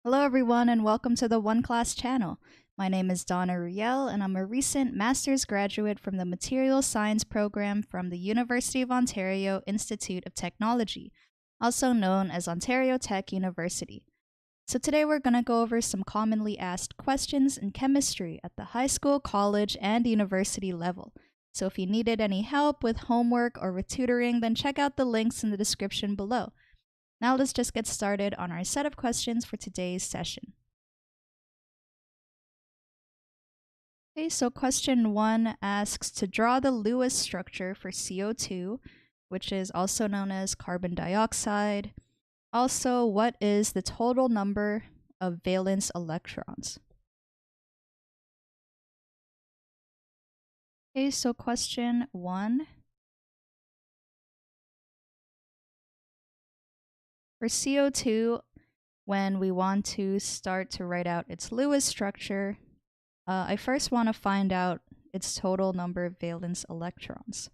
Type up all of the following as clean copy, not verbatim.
Hello everyone and welcome to the OneClass channel. My name is Donna and I'm a recent master's graduate from the Materials Science program from the University of Ontario Institute of Technology, also known as Ontario Tech University. So today we're going to go over some commonly asked questions in chemistry at the high school, college, and university level. So if you needed any help with homework or with tutoring, then check out the links in the description below. Now let's just get started on our set of questions for today's session. Okay, so question 1 asks to draw the Lewis structure for CO2, which is also known as carbon dioxide. Also, what is the total number of valence electrons? Okay, so question 1. For CO2, when we want to start to write out its Lewis structure, I first want to find out its total number of valence electrons.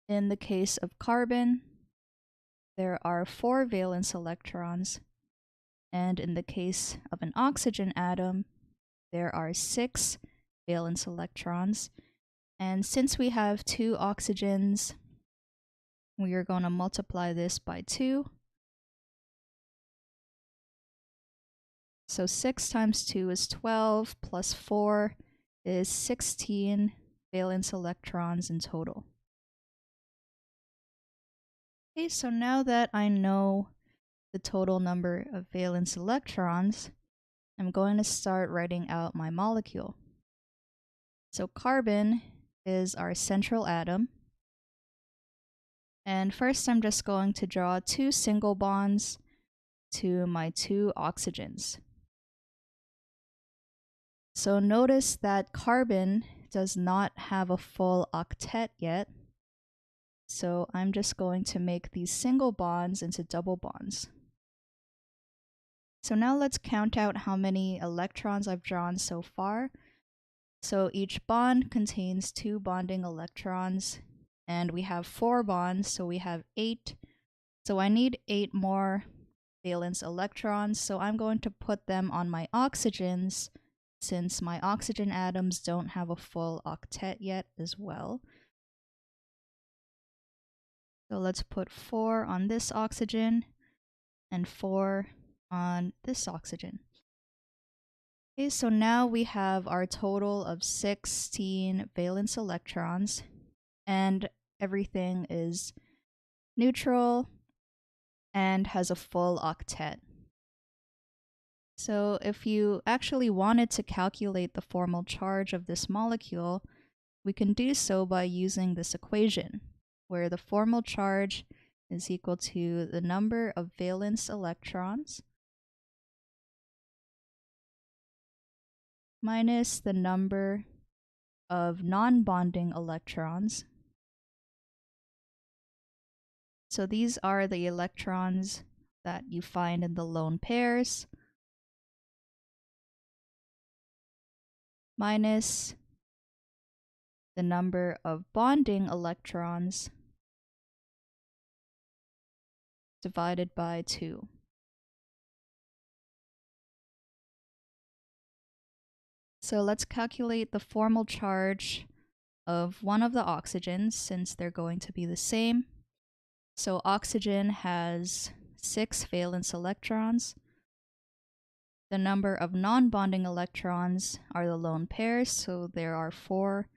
In the case of carbon, there are 4 valence electrons, and in the case of an oxygen atom, there are 6 valence electrons. And since we have 2 oxygens, we are going to multiply this by 2. So 6 times 2 is 12, plus 4 is 16 valence electrons in total. Okay, so now that I know the total number of valence electrons, I'm going to start writing out my molecule. So carbon is our central atom. And first I'm just going to draw 2 single bonds to my 2 oxygens. So notice that carbon does not have a full octet yet. So I'm just going to make these single bonds into double bonds. So now let's count out how many electrons I've drawn so far. So each bond contains 2 bonding electrons, and we have 4 bonds, so we have 8. So I need 8 more valence electrons, so I'm going to put them on my oxygens, since my oxygen atoms don't have a full octet yet as well. So let's put 4 on this oxygen and 4 on this oxygen. Okay, so now we have our total of 16 valence electrons, and everything is neutral and has a full octet. So if you actually wanted to calculate the formal charge of this molecule, we can do so by using this equation, where the formal charge is equal to the number of valence electrons minus the number of non-bonding electrons. So these are the electrons that you find in the lone pairs, minus the number of bonding electrons divided by 2. So let's calculate the formal charge of one of the oxygens, since they're going to be the same. So oxygen has 6 valence electrons. The number of non-bonding electrons are the lone pairs, so there are 4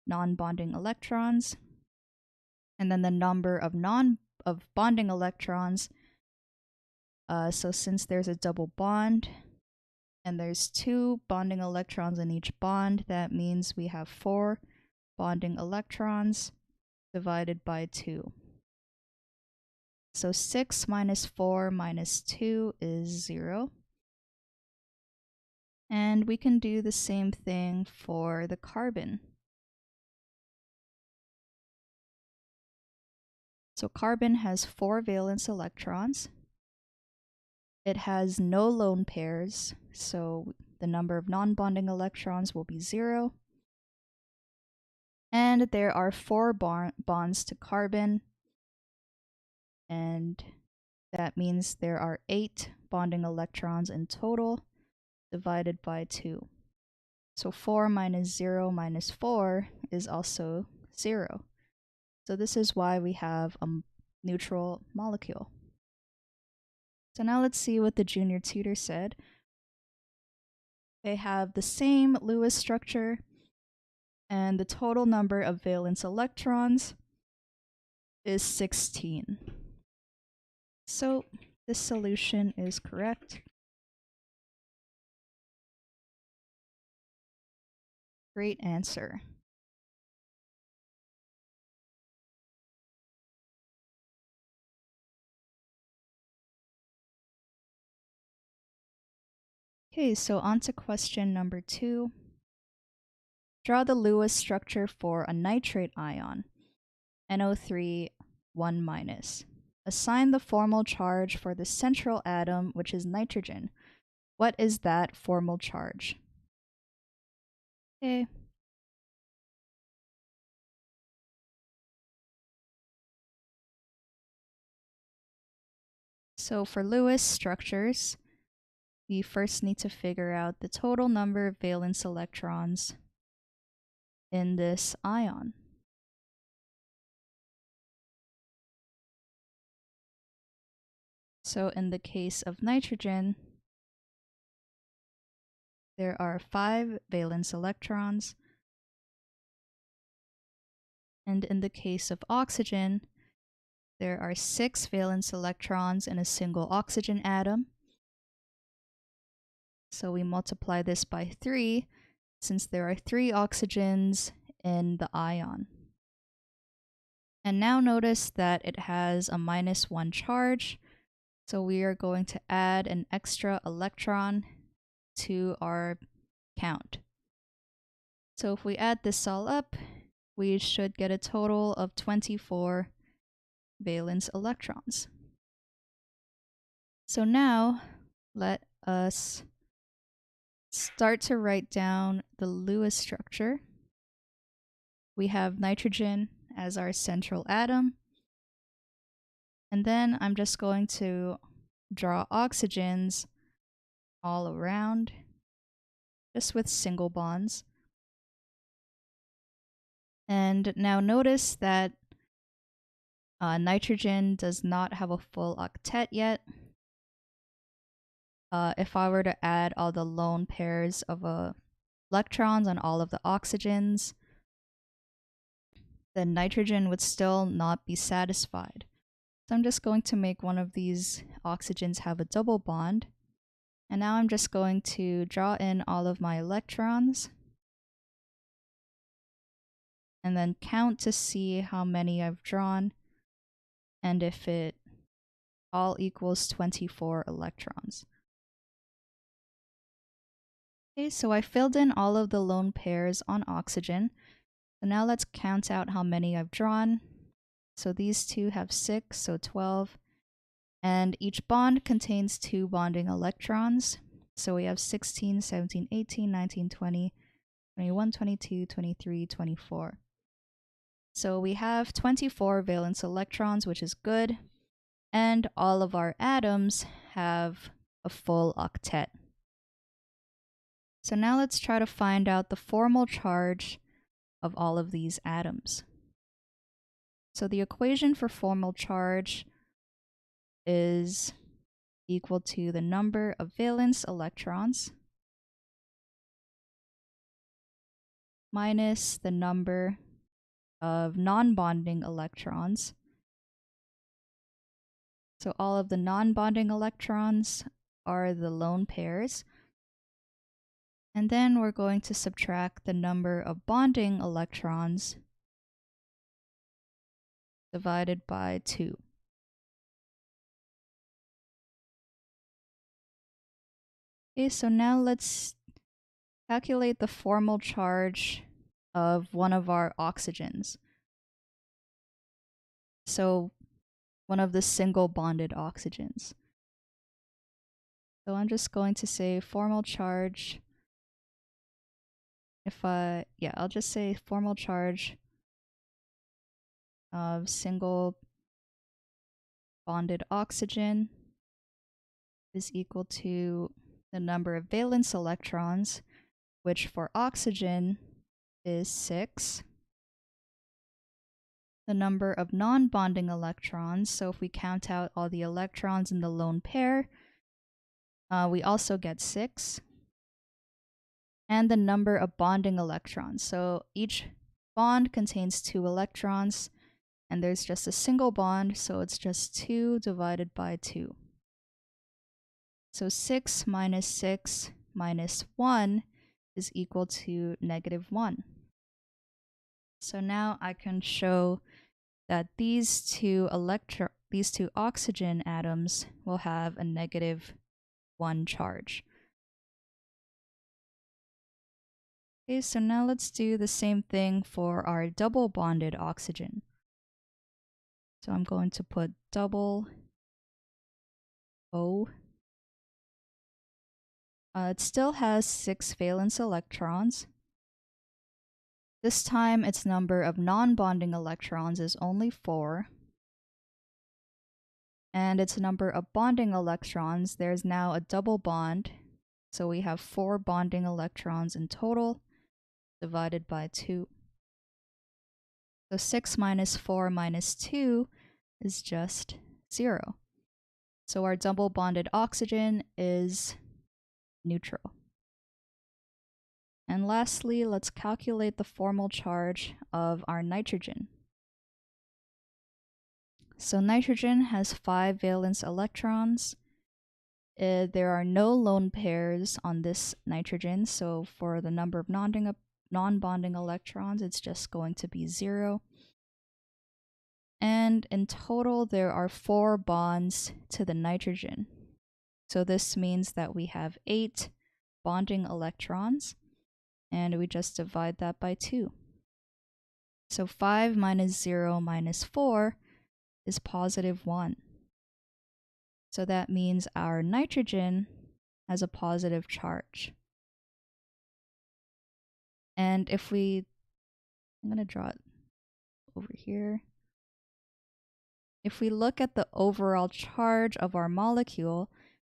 non-bonding electrons. And then the number of bonding electrons, so since there's a double bond and there's 2 bonding electrons in each bond, that means we have 4 bonding electrons divided by 2. So 6 minus 4 minus 2 is 0. And we can do the same thing for the carbon. So carbon has 4 valence electrons. It has no lone pairs, so the number of non-bonding electrons will be 0. And there are 4 bonds to carbon, and that means there are 8 bonding electrons in total, divided by 2. So 4 minus 0 minus 4 is also 0. So this is why we have a neutral molecule. So now let's see what the junior tutor said. They have the same Lewis structure, and the total number of valence electrons is 16. So this solution is correct. Great answer. Okay, so on to question number 2. Draw the Lewis structure for a nitrate ion, NO3 1-. Assign the formal charge for the central atom, which is nitrogen. What is that formal charge? Okay. So for Lewis structures, we first need to figure out the total number of valence electrons in this ion. So in the case of nitrogen, there are 5 valence electrons. And in the case of oxygen, there are 6 valence electrons in a single oxygen atom. So we multiply this by 3, since there are 3 oxygens in the ion. And now notice that it has a -1 charge, so we are going to add an extra electron to our count. So if we add this all up, we should get a total of 24 valence electrons. So now let us start to write down the Lewis structure. We have nitrogen as our central atom. And then I'm just going to draw oxygens all around, just with single bonds. And now notice that nitrogen does not have a full octet yet. If I were to add all the lone pairs of electrons on all of the oxygens, then nitrogen would still not be satisfied. So I'm just going to make one of these oxygens have a double bond. And now I'm just going to draw in all of my electrons and then count to see how many I've drawn and if it all equals 24 electrons. Okay, so I filled in all of the lone pairs on oxygen. So now let's count out how many I've drawn. So these two have 6, so 12. And each bond contains 2 bonding electrons. So we have 16, 17, 18, 19, 20, 21, 22, 23, 24. So we have 24 valence electrons, which is good. And all of our atoms have a full octet. So now let's try to find out the formal charge of all of these atoms. So the equation for formal charge is equal to the number of valence electrons minus the number of non-bonding electrons. So all of the non-bonding electrons are the lone pairs. And then we're going to subtract the number of bonding electrons divided by 2. Okay, so now let's calculate the formal charge of one of our oxygens. So one of the single bonded oxygens. So I'm just going to say formal charge. I'll just say formal charge of single bonded oxygen is equal to the number of valence electrons, which for oxygen is 6. The number of non-bonding electrons, so if we count out all the electrons in the lone pair, we also get 6. And the number of bonding electrons, so each bond contains 2 electrons, and there's just a single bond, so it's just 2 divided by 2. So 6 minus 6 minus 1 is equal to -1. So now I can show that these two oxygen atoms will have a -1 charge. Okay, so now let's do the same thing for our double bonded oxygen. So I'm going to put double O. It still has 6 valence electrons. This time its number of non-bonding electrons is only 4. And its number of bonding electrons, there's now a double bond. So we have 4 bonding electrons in total, divided by 2. So 6 minus 4 minus 2 is just 0. So our double bonded oxygen is neutral. And lastly, let's calculate the formal charge of our nitrogen. So nitrogen has 5 valence electrons. There are no lone pairs on this nitrogen, so for the number of non-bonding electrons, it's just going to be 0. And in total, there are 4 bonds to the nitrogen. So this means that we have 8 bonding electrons, and we just divide that by 2. So 5 minus 0 minus 4 is +1. So that means our nitrogen has a positive charge. And if I'm going to draw it over here. If we look at the overall charge of our molecule,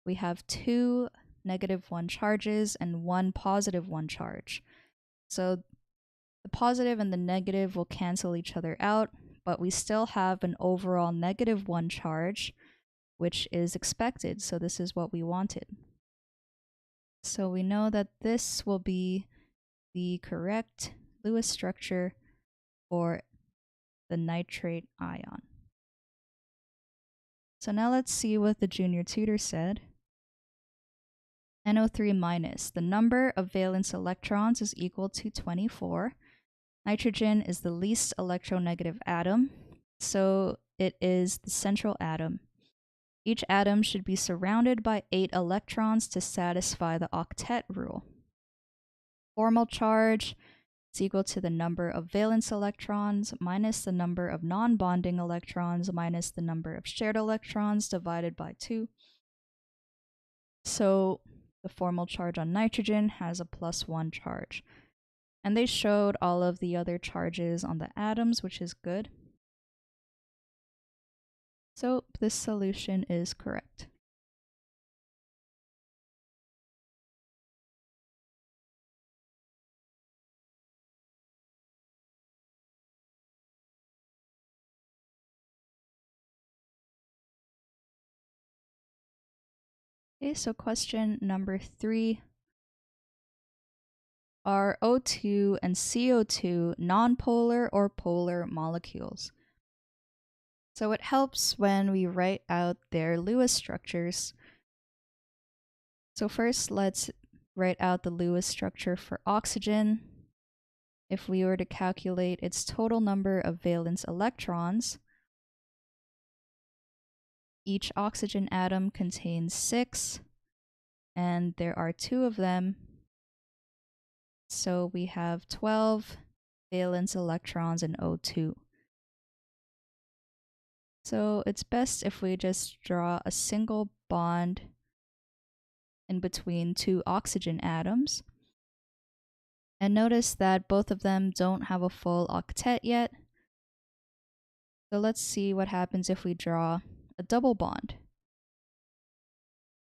we have 2 -1 charges and 1 +1 charge. So the positive and the negative will cancel each other out, but we still have an overall -1 charge, which is expected. So this is what we wanted. So we know that this will be the correct Lewis structure for the nitrate ion. So now let's see what the junior tutor said. NO3-, the number of valence electrons is equal to 24. Nitrogen is the least electronegative atom, so it is the central atom. Each atom should be surrounded by 8 electrons to satisfy the octet rule. Formal charge is equal to the number of valence electrons minus the number of non-bonding electrons minus the number of shared electrons divided by 2. So the formal charge on nitrogen has a +1 charge. And they showed all of the other charges on the atoms, which is good. So this solution is correct. Okay, so question number 3. Are O2 and CO2 nonpolar or polar molecules? So it helps when we write out their Lewis structures. So first, let's write out the Lewis structure for oxygen. If we were to calculate its total number of valence electrons, each oxygen atom contains 6, and there are 2 of them. So we have 12 valence electrons in O2. So it's best if we just draw a single bond in between 2 oxygen atoms. And notice that both of them don't have a full octet yet. So let's see what happens if we draw a double bond.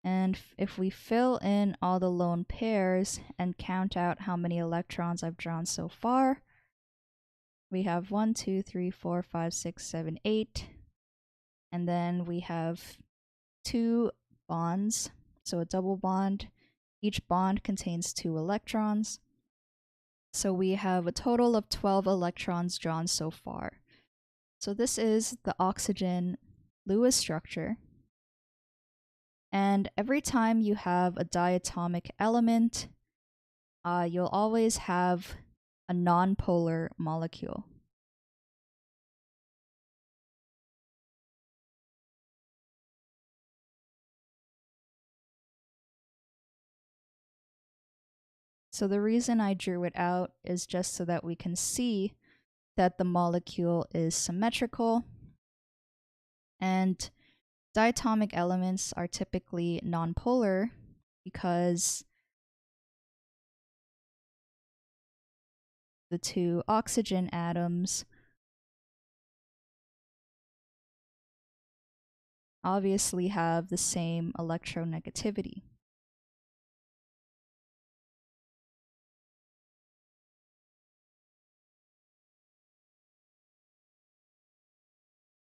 And if we fill in all the lone pairs and count out how many electrons I've drawn so far, we have 1, 2, 3, 4, 5, 6, 7, 8. And then we have 2 bonds, so a double bond. Each bond contains 2 electrons. So we have a total of 12 electrons drawn so far. So this is the oxygen Lewis structure. And every time you have a diatomic element, you'll always have a nonpolar molecule. So the reason I drew it out is just so that we can see that the molecule is symmetrical, and diatomic elements are typically nonpolar because the 2 oxygen atoms obviously have the same electronegativity.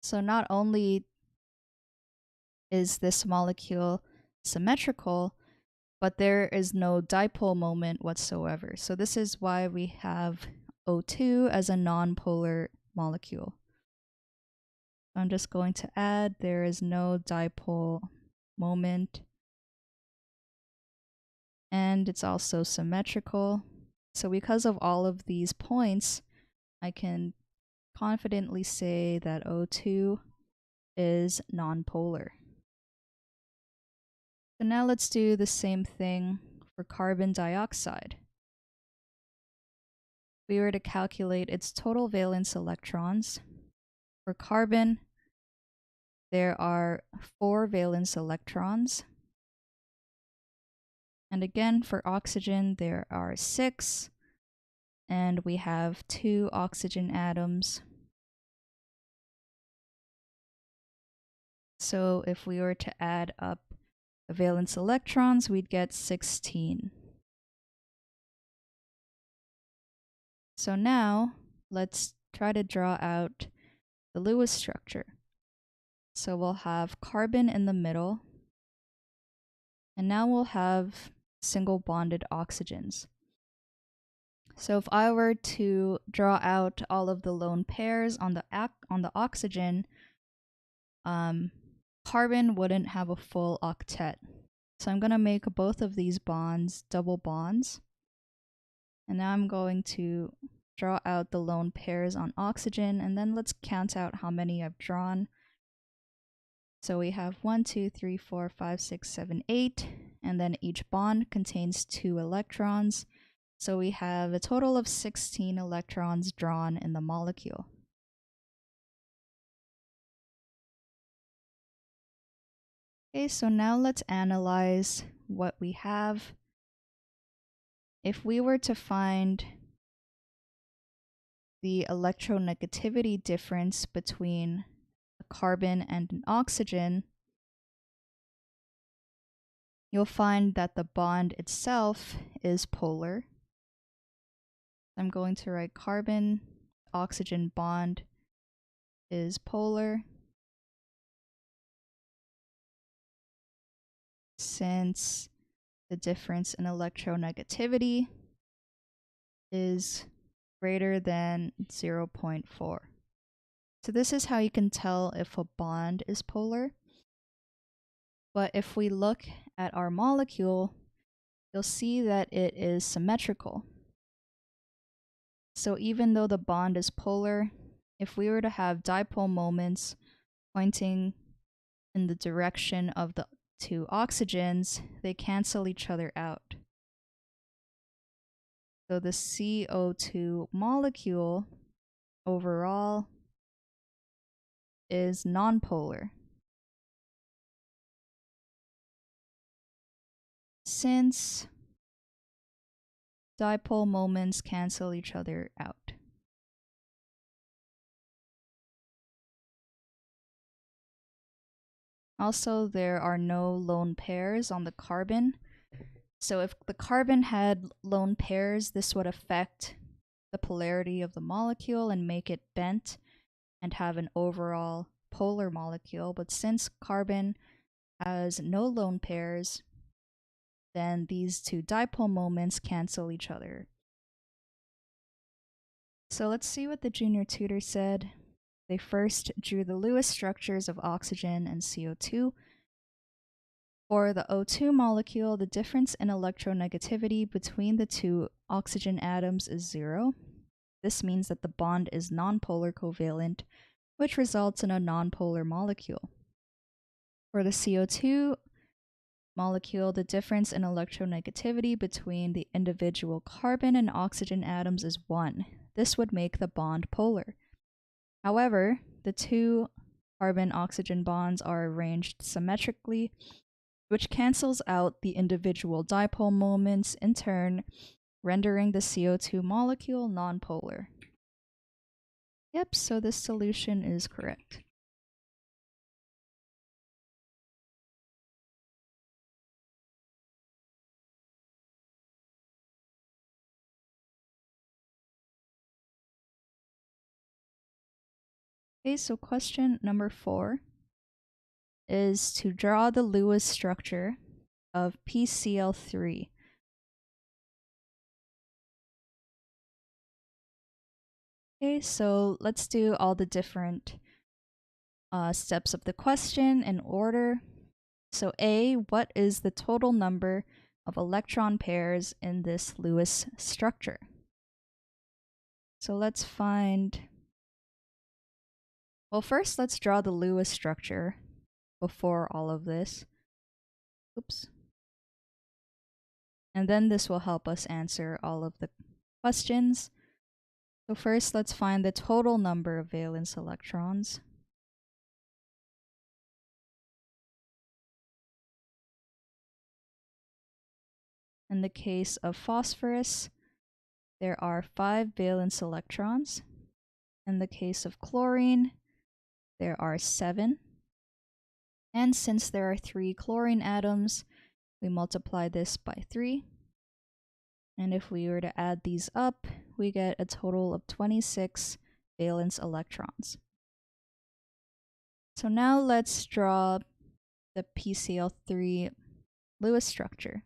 So not only is this molecule symmetrical, but there is no dipole moment whatsoever. So this is why we have O2 as a nonpolar molecule. I'm just going to add there is no dipole moment, and it's also symmetrical. So because of all of these points, I can confidently say that O2 is nonpolar. So now let's do the same thing for carbon dioxide. If we were to calculate its total valence electrons, for carbon, there are 4 valence electrons. And again, for oxygen, there are 6. And we have 2 oxygen atoms. So if we were to add up the valence electrons, we'd get 16. So now, let's try to draw out the Lewis structure. So we'll have carbon in the middle, and now we'll have single bonded oxygens. So if I were to draw out all of the lone pairs on the oxygen, carbon wouldn't have a full octet. So I'm going to make both of these bonds double bonds. And now I'm going to draw out the lone pairs on oxygen, and then let's count out how many I've drawn. So we have 1, 2, 3, 4, 5, 6, 7, 8, and then each bond contains 2 electrons. So we have a total of 16 electrons drawn in the molecule. Okay, so now let's analyze what we have. If we were to find the electronegativity difference between a carbon and an oxygen, you'll find that the bond itself is polar. I'm going to write carbon oxygen bond is polar, since the difference in electronegativity is greater than 0.4. So this is how you can tell if a bond is polar. But if we look at our molecule, you'll see that it is symmetrical. So even though the bond is polar, if we were to have dipole moments pointing in the direction of the 2 oxygens, they cancel each other out. So the CO2 molecule overall is nonpolar, since dipole moments cancel each other out. Also, there are no lone pairs on the carbon. So if the carbon had lone pairs, this would affect the polarity of the molecule and make it bent and have an overall polar molecule. But since carbon has no lone pairs, then these two dipole moments cancel each other. So let's see what the junior tutor said. They first drew the Lewis structures of oxygen and CO2. For the O2 molecule, the difference in electronegativity between the two oxygen atoms is 0. This means that the bond is nonpolar covalent, which results in a nonpolar molecule. For the CO2 molecule, the difference in electronegativity between the individual carbon and oxygen atoms is 1. This would make the bond polar. However, the two carbon-oxygen bonds are arranged symmetrically, which cancels out the individual dipole moments, in turn rendering the CO2 molecule nonpolar. Yep, so this solution is correct. Okay, so question number 4 is to draw the Lewis structure of PCl3. Okay, so let's do all the different steps of the question in order. So A, what is the total number of electron pairs in this Lewis structure? So let's find... Well, first let's draw the Lewis structure before all of this. Oops. And then this will help us answer all of the questions. So first, let's find the total number of valence electrons. In the case of phosphorus, there are 5 valence electrons. In the case of chlorine, there are 7. And since there are 3 chlorine atoms, we multiply this by 3. And if we were to add these up, we get a total of 26 valence electrons. So now let's draw the PCl3 Lewis structure.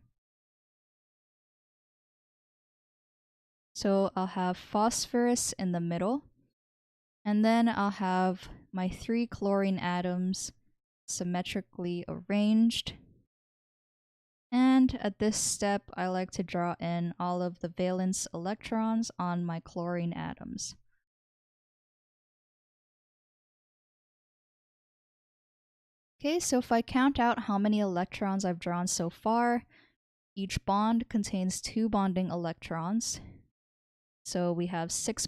So I'll have phosphorus in the middle, and then I'll have my 3 chlorine atoms symmetrically arranged. And at this step, I like to draw in all of the valence electrons on my chlorine atoms. Okay, so if I count out how many electrons I've drawn so far, each bond contains 2 bonding electrons. So we have 3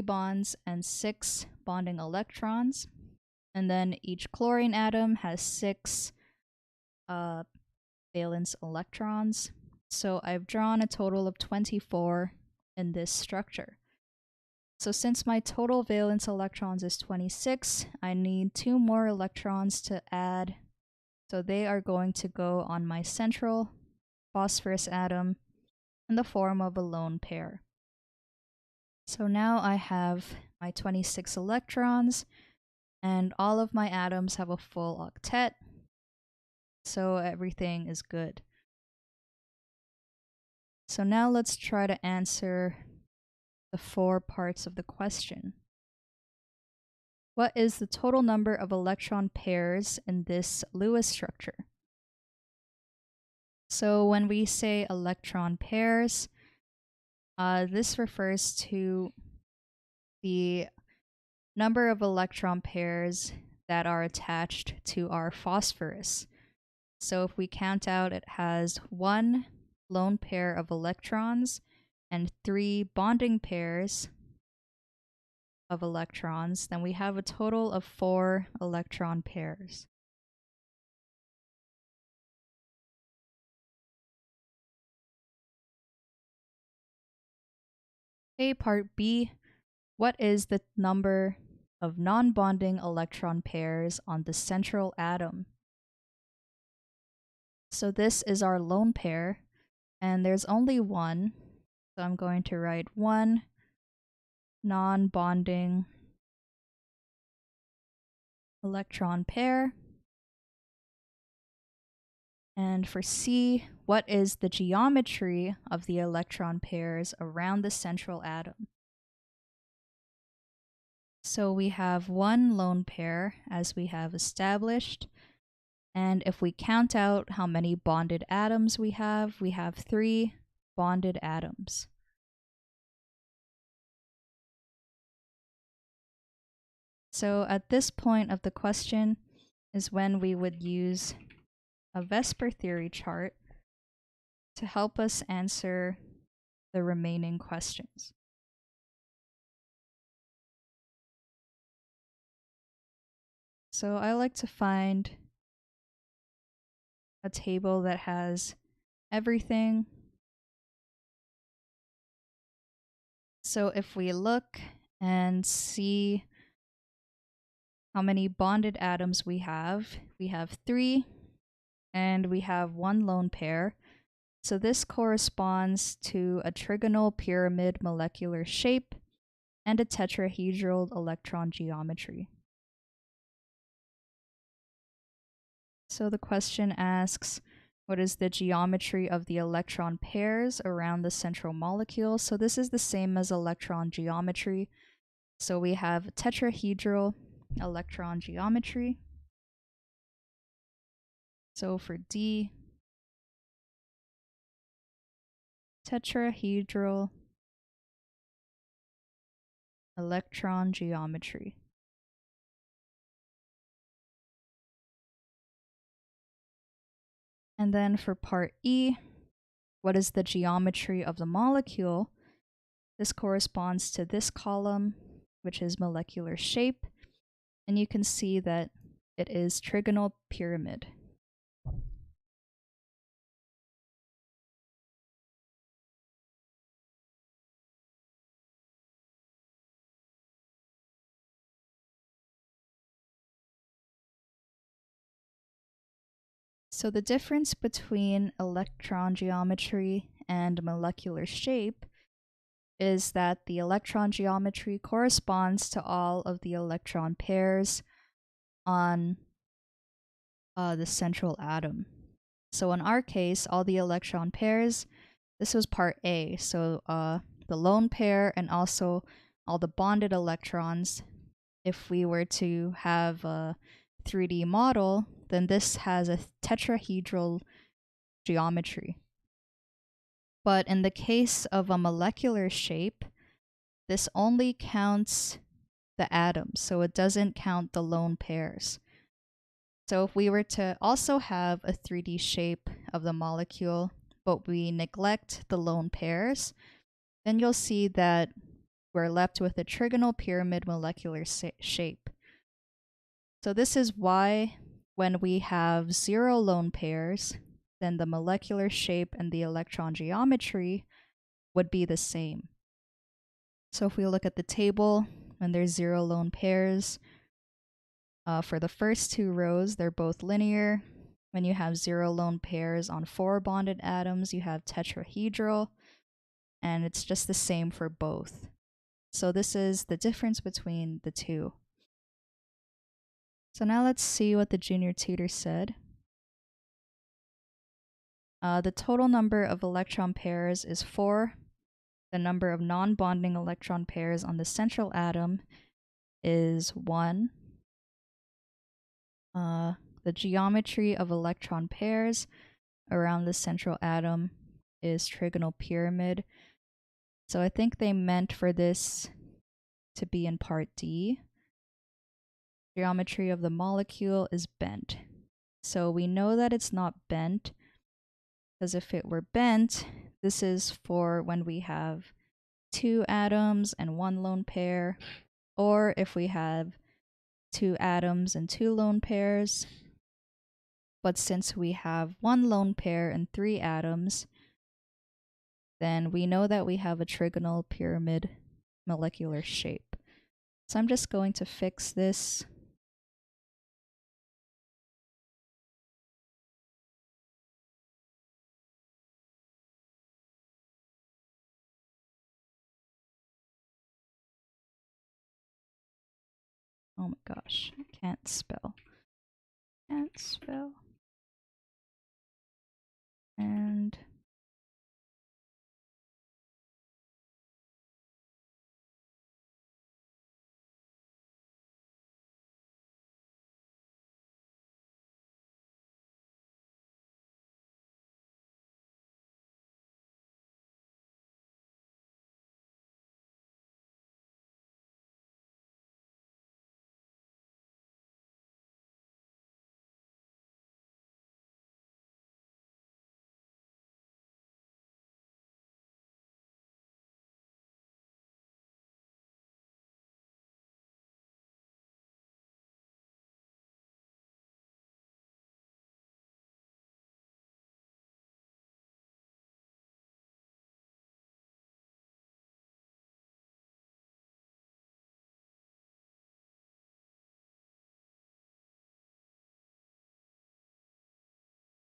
bonds and 6 bonding electrons. And then each chlorine atom has 6 valence electrons. So I've drawn a total of 24 in this structure. So since my total valence electrons is 26, I need 2 more electrons to add. So they are going to go on my central phosphorus atom in the form of a lone pair. So now I have my 26 electrons, and all of my atoms have a full octet. So everything is good. So now let's try to answer the 4 parts of the question. What is the total number of electron pairs in this Lewis structure? So when we say electron pairs, this refers to the number of electron pairs that are attached to our phosphorus. So if we count out, it has 1 lone pair of electrons and 3 bonding pairs of electrons, then we have a total of 4 electron pairs. Okay, part B. What is the number of non-bonding electron pairs on the central atom. So this is our lone pair, and there's only one. So I'm going to write one non-bonding electron pair. And for C, what is the geometry of the electron pairs around the central atom? So we have one lone pair, as we have established. And if we count out how many bonded atoms we have 3 bonded atoms. So at this point of the question is when we would use a VSEPR theory chart to help us answer the remaining questions. So I like to find a table that has everything. So if we look and see how many bonded atoms we have 3, and we have one lone pair. So this corresponds to a trigonal pyramid molecular shape and a tetrahedral electron geometry. So the question asks, what is the geometry of the electron pairs around the central molecule? So this is the same as electron geometry. So we have tetrahedral electron geometry. So for D, tetrahedral electron geometry. And then for part E, what is the geometry of the molecule? This corresponds to this column, which is molecular shape. And you can see that it is trigonal pyramid. So the difference between electron geometry and molecular shape is that the electron geometry corresponds to all of the electron pairs on the central atom. So in our case, all the electron pairs, this was part A, so the lone pair and also all the bonded electrons. If we were to have a 3D model, then this has a tetrahedral geometry. But in the case of a molecular shape, this only counts the atoms, so it doesn't count the lone pairs. So if we were to also have a 3D shape of the molecule, but we neglect the lone pairs, then you'll see that we're left with a trigonal pyramid molecular shape. So this is why when we have 0 lone pairs, then the molecular shape and the electron geometry would be the same. So if we look at the table, when there's 0 lone pairs, for the first 2 rows, they're both linear. When you have 0 lone pairs on 4 bonded atoms, you have tetrahedral, and it's just the same for both. So this is the difference between the two. So now let's see what the junior tutor said. The total number of electron pairs is 4. The number of non-bonding electron pairs on the central atom is 1. The geometry of electron pairs around the central atom is trigonal pyramid. So I think they meant for this to be in part D. Geometry of the molecule is bent. So we know that it's not bent, because if it were bent, this is for when we have 2 atoms and 1 lone pair, or if we have 2 atoms and 2 lone pairs. But since we have 1 lone pair and 3 atoms, then we know that we have a trigonal pyramid molecular shape. So I'm just going to fix this. Oh my gosh, I can't spell. Can't spell. And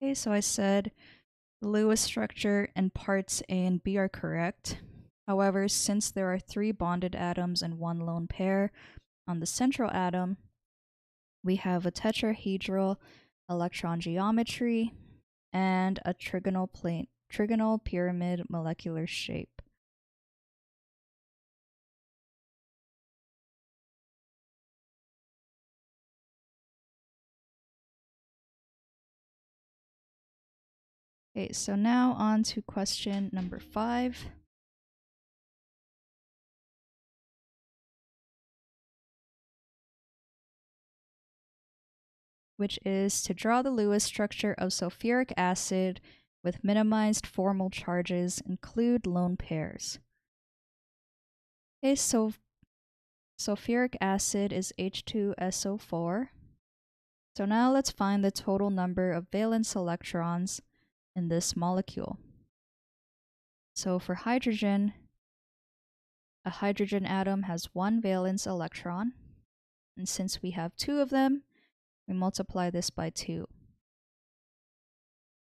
okay, so I said the Lewis structure and parts A and B are correct. However, since there are 3 bonded atoms and 1 lone pair on the central atom, we have a tetrahedral electron geometry and a trigonal pyramid molecular shape. Okay, so now on to question number 5. Which is to draw the Lewis structure of sulfuric acid with minimized formal charges, include lone pairs. Okay, so sulfuric acid is H2SO4. So now let's find the total number of valence electrons in this molecule. So for hydrogen, a hydrogen atom has 1 valence electron. And since we have 2 of them, we multiply this by 2.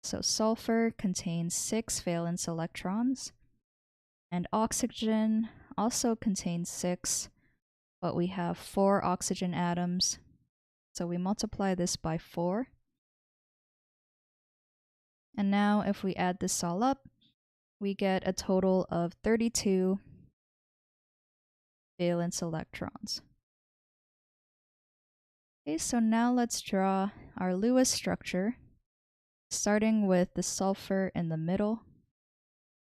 So sulfur contains 6 valence electrons. And oxygen also contains 6, but we have 4 oxygen atoms. So we multiply this by 4. And now if we add this all up, we get a total of 32 valence electrons. Okay, so now let's draw our Lewis structure, starting with the sulfur in the middle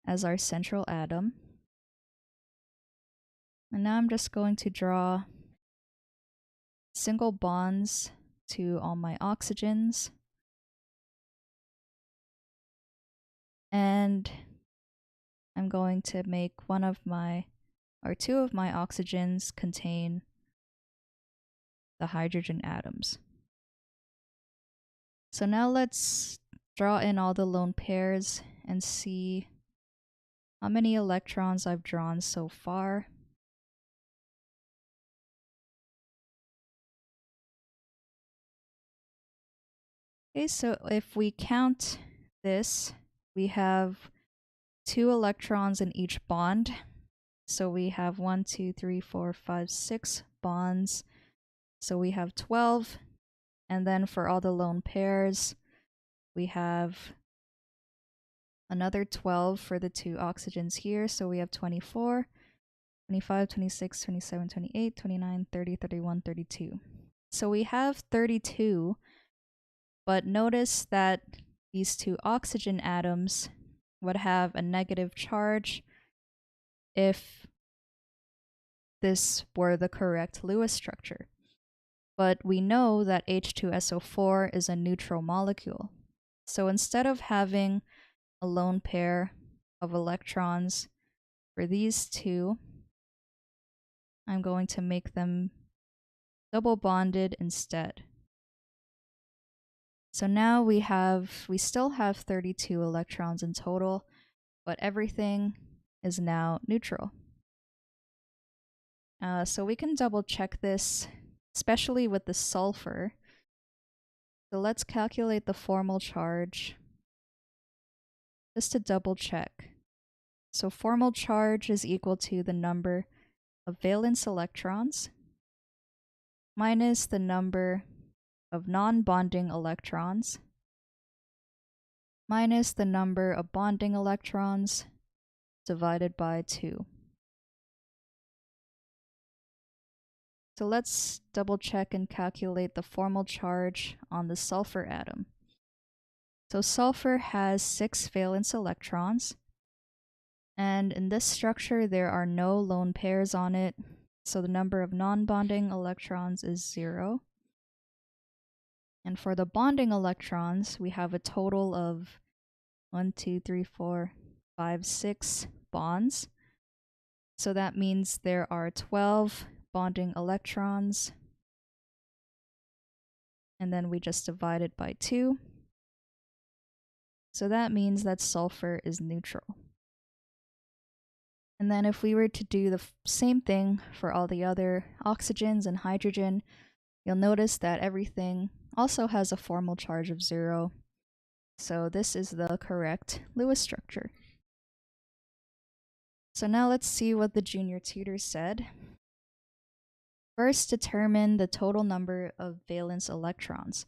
as our central atom. And now I'm just going to draw single bonds to all my oxygens. And I'm going to make 2 of my oxygens contain the hydrogen atoms. So now let's draw in all the lone pairs and see how many electrons I've drawn so far. Okay, so if we count this, we have 2 electrons in each bond. So we have 1, 2, 3, 4, 5, 6 bonds. So we have 12. And then for all the lone pairs, we have another 12 for the 2 oxygens here. So we have 24, 25, 26, 27, 28, 29, 30, 31, 32. So we have 32, but notice that these 2 oxygen atoms would have a negative charge if this were the correct Lewis structure. But we know that H2SO4 is a neutral molecule. So instead of having a lone pair of electrons for these 2, I'm going to make them double bonded instead. So now we still have 32 electrons in total, but everything is now neutral. So we can double check this, especially with the sulfur. So let's calculate the formal charge just to double check. So formal charge is equal to the number of valence electrons minus the number of non-bonding electrons minus the number of bonding electrons divided by 2. So let's double check and calculate the formal charge on the sulfur atom. So sulfur has 6 valence electrons, and in this structure there are no lone pairs on it, so the number of non-bonding electrons is 0. And for the bonding electrons, we have a total of 1, 2, 3, 4, 5, 6 bonds. So that means there are 12 bonding electrons, and then we just divide it by 2. So that means that sulfur is neutral. And then if we were to do the same thing for all the other oxygens and hydrogen, you'll notice that everything also has a formal charge of 0. So this is the correct Lewis structure. So now let's see what the junior tutor said. First, determine the total number of valence electrons.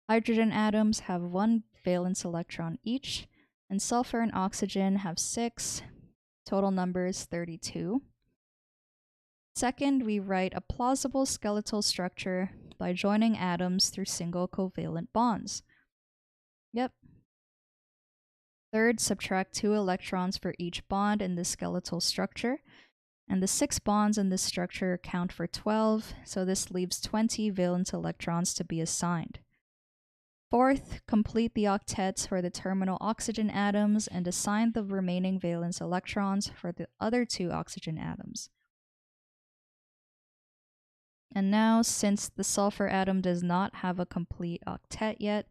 Hydrogen atoms have 1 valence electron each, and sulfur and oxygen have 6. Total number is 32. Second, we write a plausible skeletal structure by joining atoms through single covalent bonds. Yep. Third, subtract 2 electrons for each bond in the skeletal structure. And the 6 bonds in this structure count for 12, so this leaves 20 valence electrons to be assigned. Fourth, complete the octets for the terminal oxygen atoms and assign the remaining valence electrons for the other 2 oxygen atoms. And now, since the sulfur atom does not have a complete octet yet,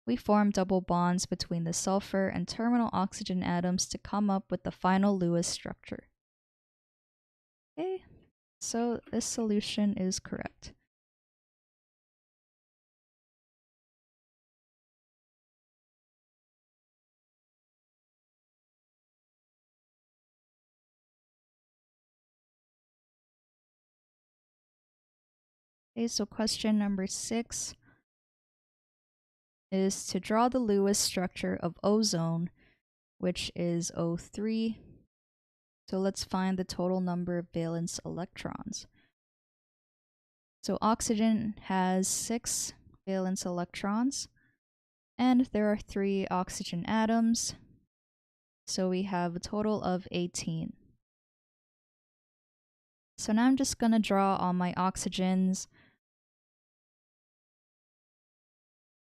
we form double bonds between the sulfur and terminal oxygen atoms to come up with the final Lewis structure. Okay, so this solution is correct. Okay, so question number 6 is to draw the Lewis structure of ozone, which is O3. So let's find the total number of valence electrons. So oxygen has 6 valence electrons, and there are 3 oxygen atoms, so we have a total of 18. So now I'm just going to draw all my oxygens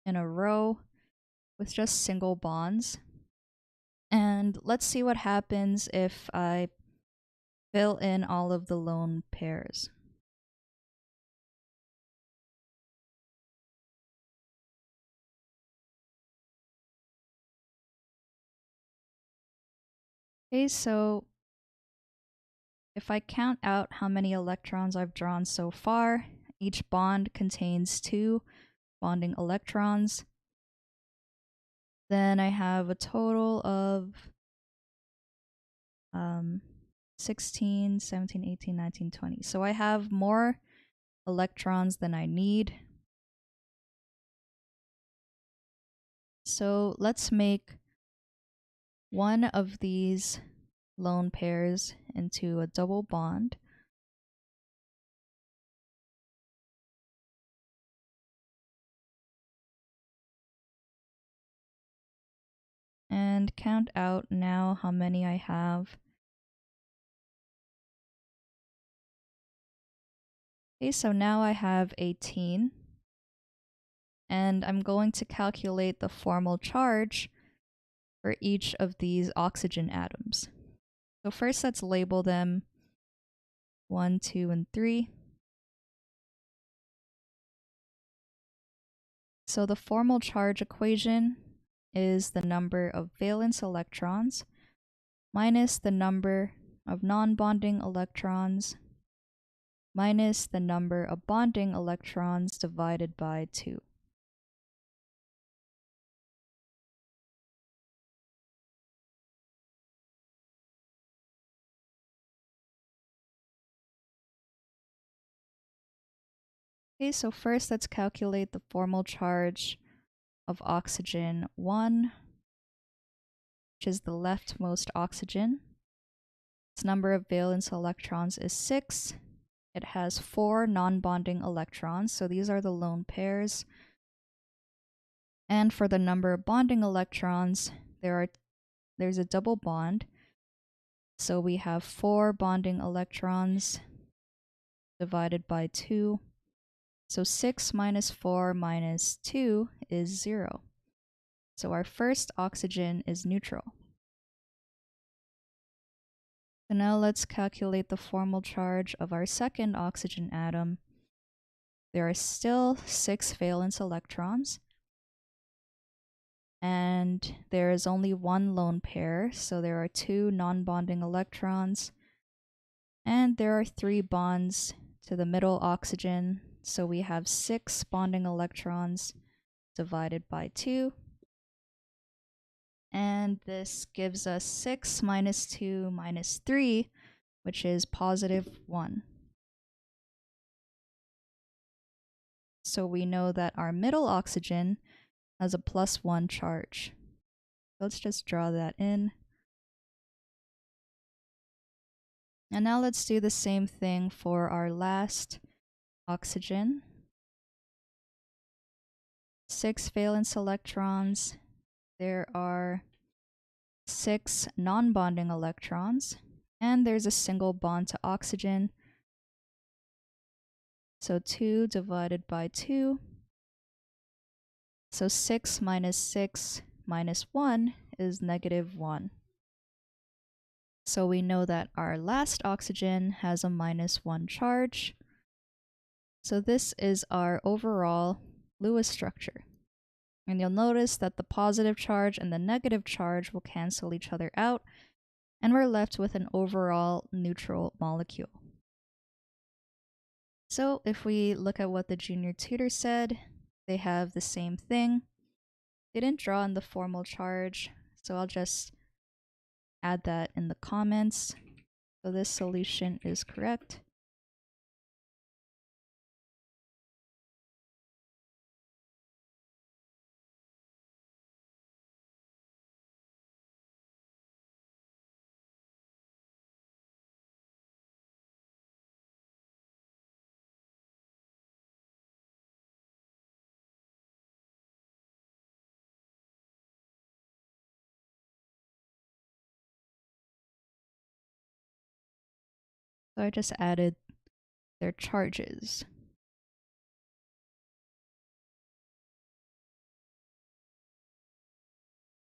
in a row with just single bonds. And let's see what happens if I fill in all of the lone pairs. Okay, so if I count out how many electrons I've drawn so far, each bond contains 2 bonding electrons. Then I have a total of 16, 17, 18, 19, 20. So I have more electrons than I need. So let's make one of these lone pairs into a double bond. And count out now how many I have. Okay, so now I have 18. And I'm going to calculate the formal charge for each of these oxygen atoms. So first let's label them 1, 2, and 3. So the formal charge equation is the number of valence electrons minus the number of non-bonding electrons minus the number of bonding electrons divided by 2. Okay, so first let's calculate the formal charge of oxygen 1, which is the leftmost oxygen. Its number of valence electrons is 6. It has 4 non-bonding electrons, so these are the lone pairs. And for the number of bonding electrons, there's a double bond. So we have 4 bonding electrons divided by 2. So 6 minus 4 minus 2 is 0. So our first oxygen is neutral. So now let's calculate the formal charge of our second oxygen atom. There are still 6 valence electrons. And there is only 1 lone pair, so there are 2 non-bonding electrons. And there are 3 bonds to the middle oxygen, so we have 6 bonding electrons divided by 2. And this gives us 6 minus 2 minus 3, which is positive 1. So we know that our middle oxygen has a plus 1 charge. Let's just draw that in. And now let's do the same thing for our last oxygen. 6 valence electrons. There are 6 non-bonding electrons. And there's a single bond to oxygen. So 2 divided by 2. So 6 minus 1 is negative 1. So we know that our last oxygen has a minus 1 charge. So this is our overall Lewis structure. And you'll notice that the positive charge and the negative charge will cancel each other out, and we're left with an overall neutral molecule. So if we look at what the junior tutor said, they have the same thing. They didn't draw in the formal charge, so I'll just add that in the comments. So this solution is correct. So I just added their charges.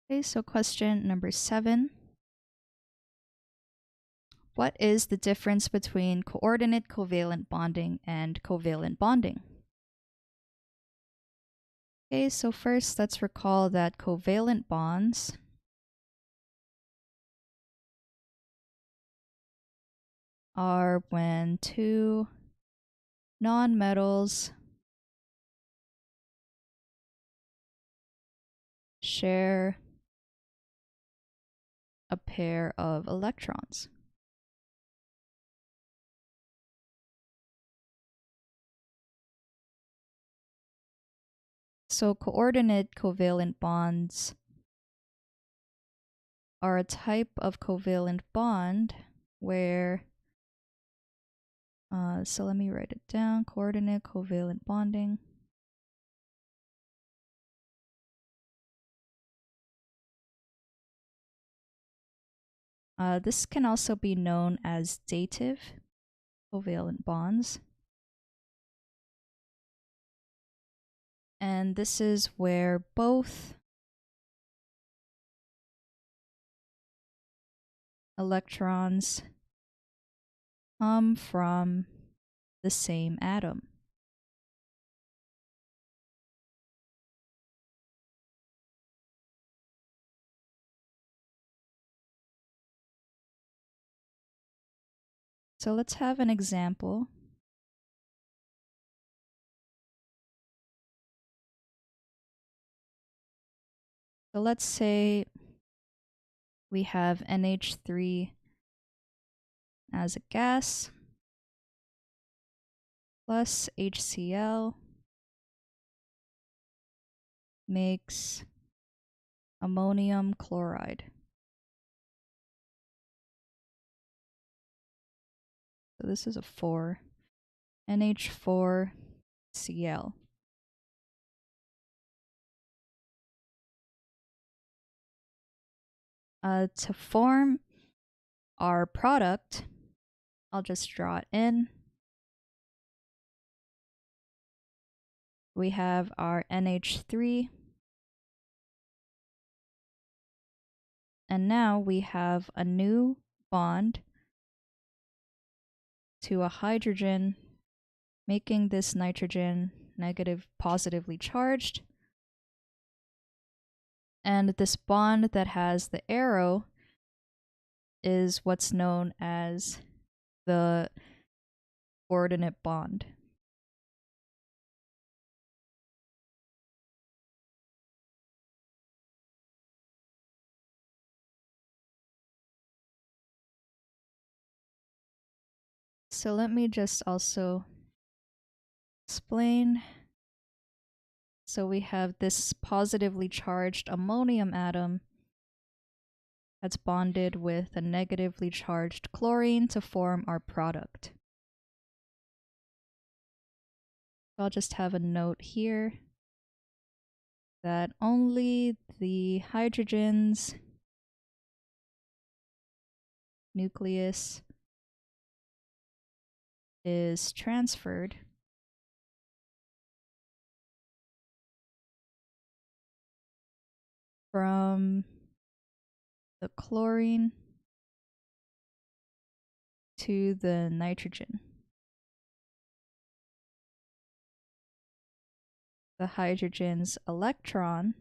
Okay, so question number 7. What is the difference between coordinate covalent bonding and covalent bonding? Okay, so first let's recall that covalent bonds are when 2 nonmetals share a pair of electrons. So coordinate covalent bonds are a type of covalent bond where, so let me write it down, coordinate covalent bonding. This can also be known as dative covalent bonds. And this is where both electrons come from the same atom. So let's have an example. So let's say we have NH3 as a gas plus HCl makes ammonium chloride. So this is a 4, NH4Cl. To form our product, I'll just draw it in. We have our NH3. And now we have a new bond to a hydrogen, making this nitrogen positively charged. And this bond that has the arrow is what's known as the coordinate bond. So let me just also explain. So we have this positively charged ammonium atom that's bonded with a negatively charged chlorine to form our product. I'll just have a note here that only the hydrogen's nucleus is transferred from the chlorine to the nitrogen. The hydrogen's electron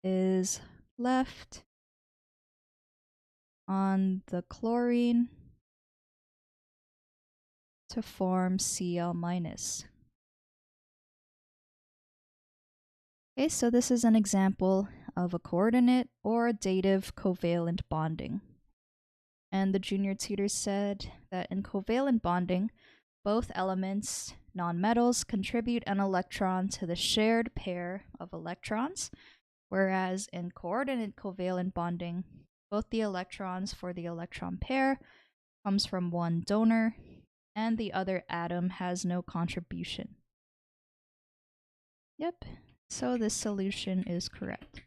is left on the chlorine to form Cl-. Okay, so this is an example of a coordinate or dative covalent bonding. And the junior tutor said that in covalent bonding, both elements, nonmetals, contribute an electron to the shared pair of electrons, whereas in coordinate covalent bonding, both the electrons for the electron pair comes from one donor, and the other atom has no contribution. Yep, so this solution is correct.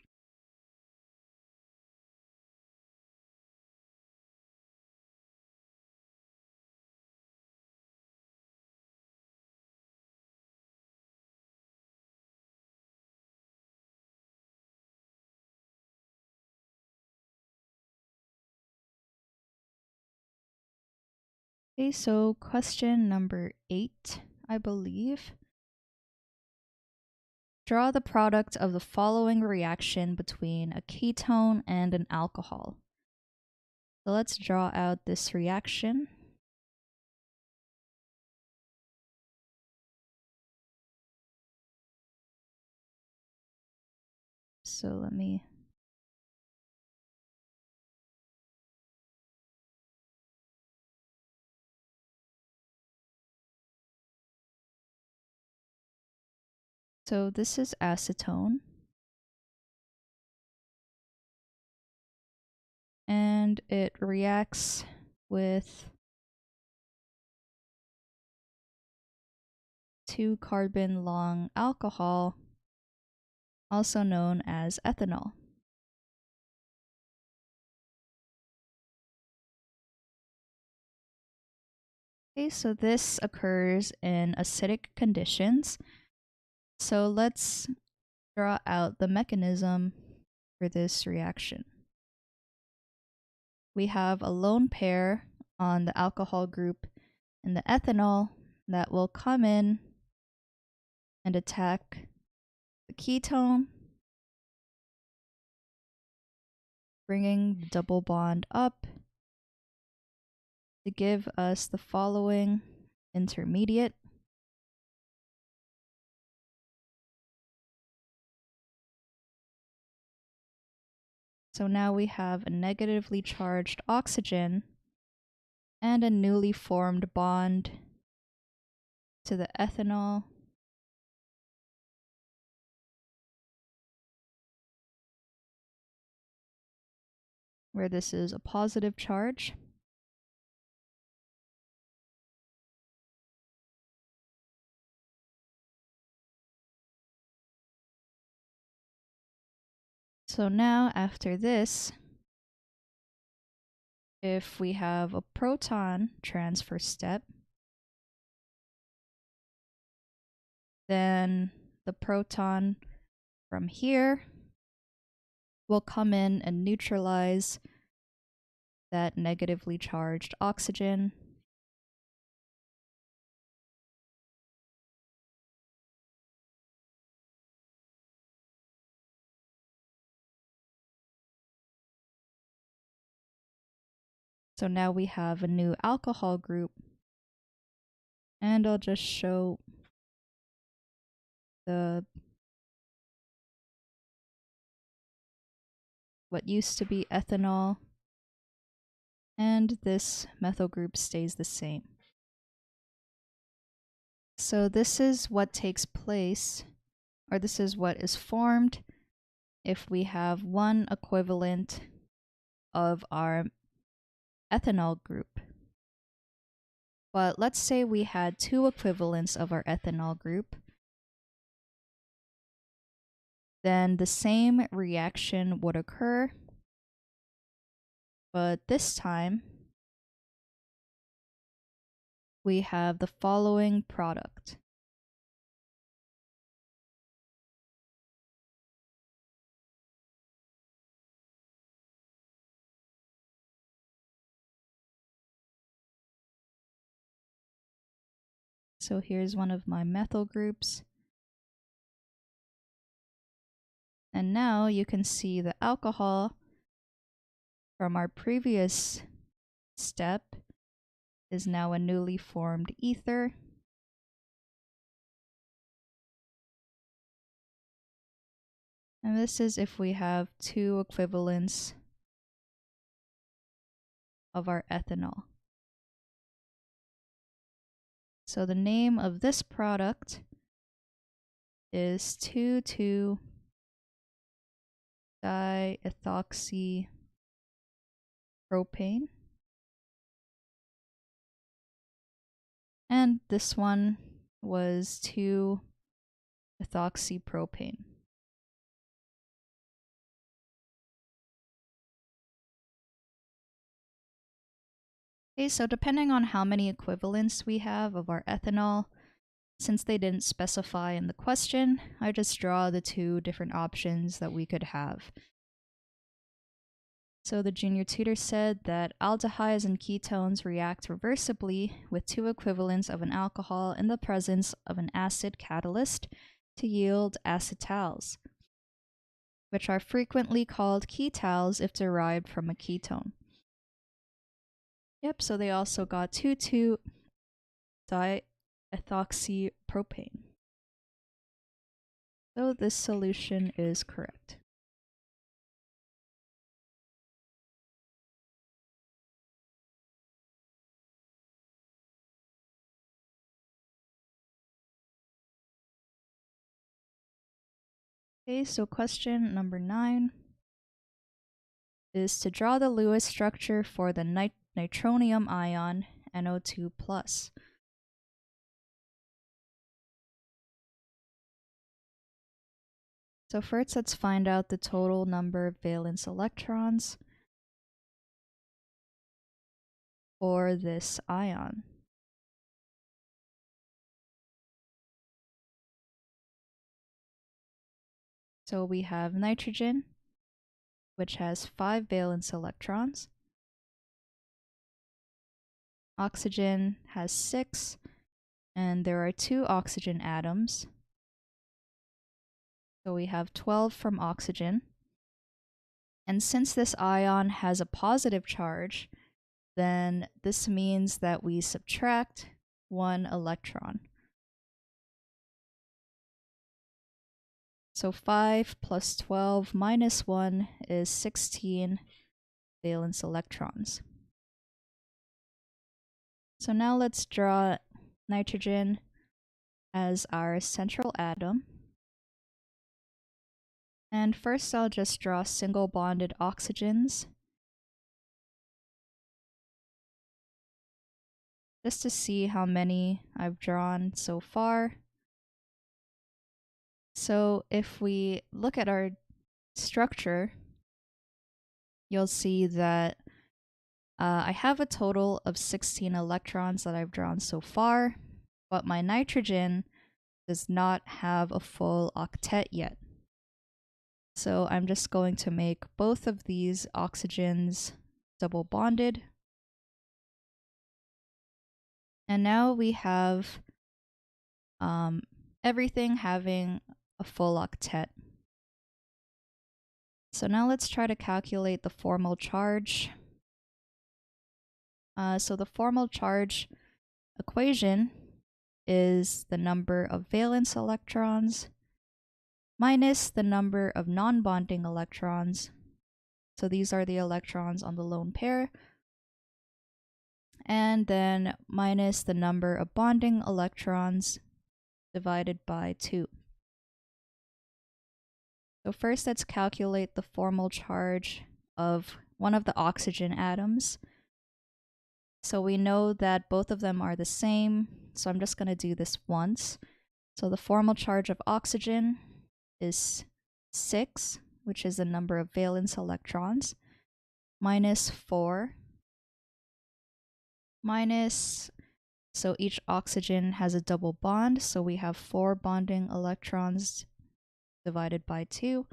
Okay, so question number 8, I believe. Draw the product of the following reaction between a ketone and an alcohol. So let's draw out this reaction. So let me... So this is acetone. And it reacts with 2-carbon long alcohol, also known as ethanol. Okay, so this occurs in acidic conditions. So let's draw out the mechanism for this reaction. We have a lone pair on the alcohol group in the ethanol that will come in and attack the ketone, bringing the double bond up to give us the following intermediate. So now we have a negatively charged oxygen and a newly formed bond to the ethanol. Where this is a positive charge. So now after this, if we have a proton transfer step, then the proton from here will come in and neutralize that negatively charged oxygen. So now we have a new alcohol group. And I'll just show what used to be ethanol, and this methyl group stays the same. So this is what takes place, or this is what is formed if we have one equivalent of our ethanol group. But let's say we had two equivalents of our ethanol group, then the same reaction would occur, but this time we have the following product. So here's one of my methyl groups. And now you can see the alcohol from our previous step is now a newly formed ether. And this is if we have two equivalents of our ethanol. So the name of this product is 2,2-diethoxypropane. And this one was 2-ethoxypropane. Okay, so depending on how many equivalents we have of our ethanol, since they didn't specify in the question, I just draw the two different options that we could have. So the junior tutor said that aldehydes and ketones react reversibly with two equivalents of an alcohol in the presence of an acid catalyst to yield acetals, which are frequently called ketals if derived from a ketone. Yep, so they also got 2,2-diethoxypropane. So this solution is correct. Okay, so question number 9 is to draw the Lewis structure for the nitronium ion NO2+. So first, let's find out the total number of valence electrons for this ion. So we have nitrogen, which has 5 valence electrons. Oxygen has 6, and there are 2 oxygen atoms. So we have 12 from oxygen. And since this ion has a positive charge, then this means that we subtract 1 electron. So 5 plus 12 minus 1 is 16 valence electrons. So now let's draw nitrogen as our central atom. And first I'll just draw single bonded oxygens, just to see how many I've drawn so far. So if we look at our structure, you'll see that I have a total of 16 electrons that I've drawn so far, but my nitrogen does not have a full octet yet. So I'm just going to make both of these oxygens double bonded. And now we have everything having a full octet. So now let's try to calculate the formal charge. So the formal charge equation is the number of valence electrons minus the number of non-bonding electrons. So these are the electrons on the lone pair. And then minus the number of bonding electrons divided by 2. So first let's calculate the formal charge of one of the oxygen atoms. So we know that both of them are the same, so I'm just going to do this once. So the formal charge of oxygen is 6, which is the number of valence electrons, minus 4, minus, so each oxygen has a double bond, so we have 4 bonding electrons divided by 2.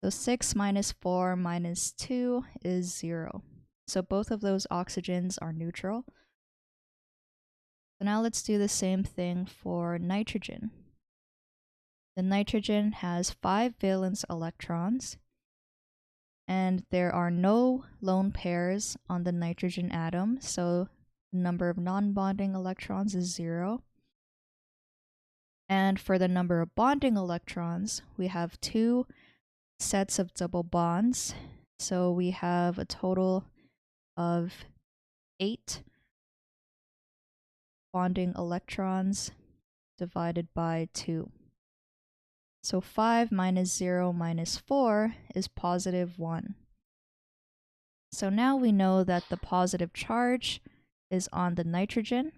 So 6 minus 4 minus 2 is 0. So both of those oxygens are neutral. So now let's do the same thing for nitrogen. The nitrogen has 5 valence electrons, and there are no lone pairs on the nitrogen atom, so the number of non-bonding electrons is 0. And for the number of bonding electrons, we have 2 sets of double bonds, so we have a total of 8 bonding electrons divided by 2. So 5 minus 0 minus 4 is positive 1. So now we know that the positive charge is on the nitrogen.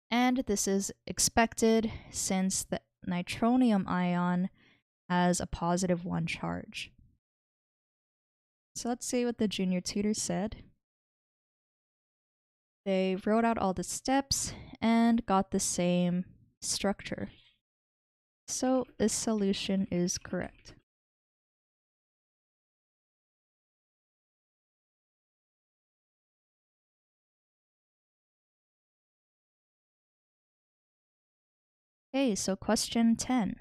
And this is expected since the nitronium ion has a positive 1 charge. So let's see what the junior tutor said. They wrote out all the steps and got the same structure. So this solution is correct. Okay, so question 10.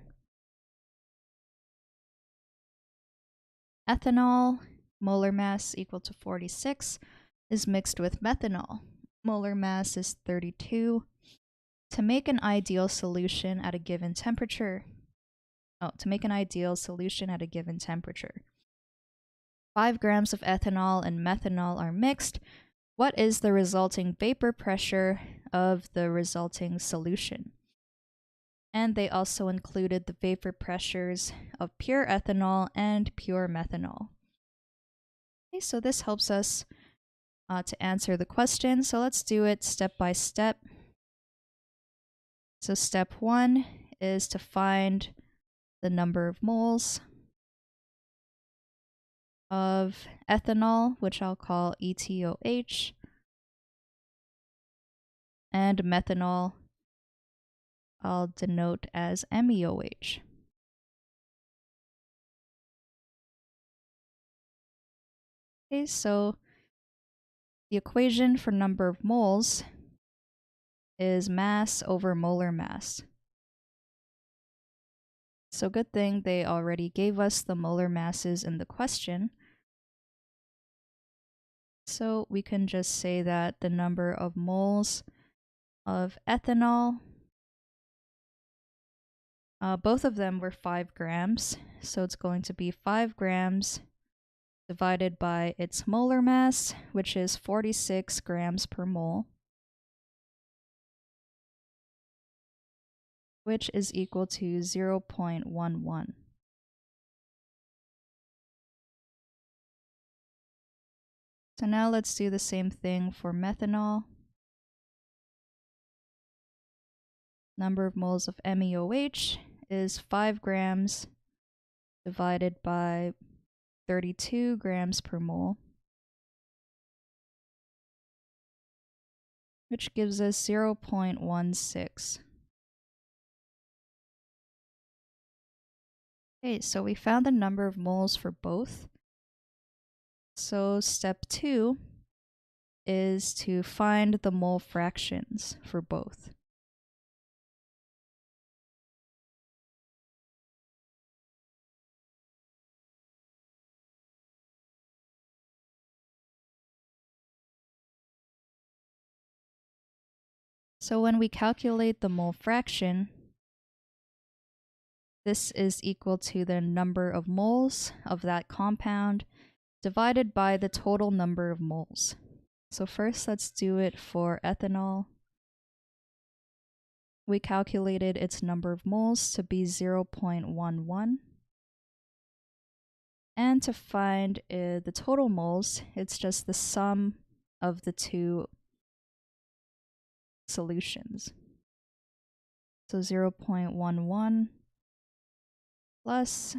Ethanol, molar mass equal to 46, is mixed with methanol. Molar mass is 32. To make an ideal solution at a given temperature, 5 grams of ethanol and methanol are mixed. What is the resulting vapor pressure of the resulting solution? And they also included the vapor pressures of pure ethanol and pure methanol. Okay, so this helps us to answer the question. So let's do it step by step. So step 1 is to find the number of moles of ethanol, which I'll call ETOH, and methanol I'll denote as MEOH. Okay, so the equation for number of moles is mass over molar mass. So good thing they already gave us the molar masses in the question. So we can just say that the number of moles of ethanol Both of them were 5 grams, so it's going to be 5 grams divided by its molar mass, which is 46 grams per mole, which is equal to 0.11. So now let's do the same thing for methanol. Number of moles of MEOH is 5 grams divided by 32 grams per mole, which gives us 0.16. Okay, so we found the number of moles for both. So step 2 is to find the mole fractions for both. So when we calculate the mole fraction, this is equal to the number of moles of that compound divided by the total number of moles. So first, let's do it for ethanol. We calculated its number of moles to be 0.11. And to find the total moles, it's just the sum of the two solutions. So 0.11 plus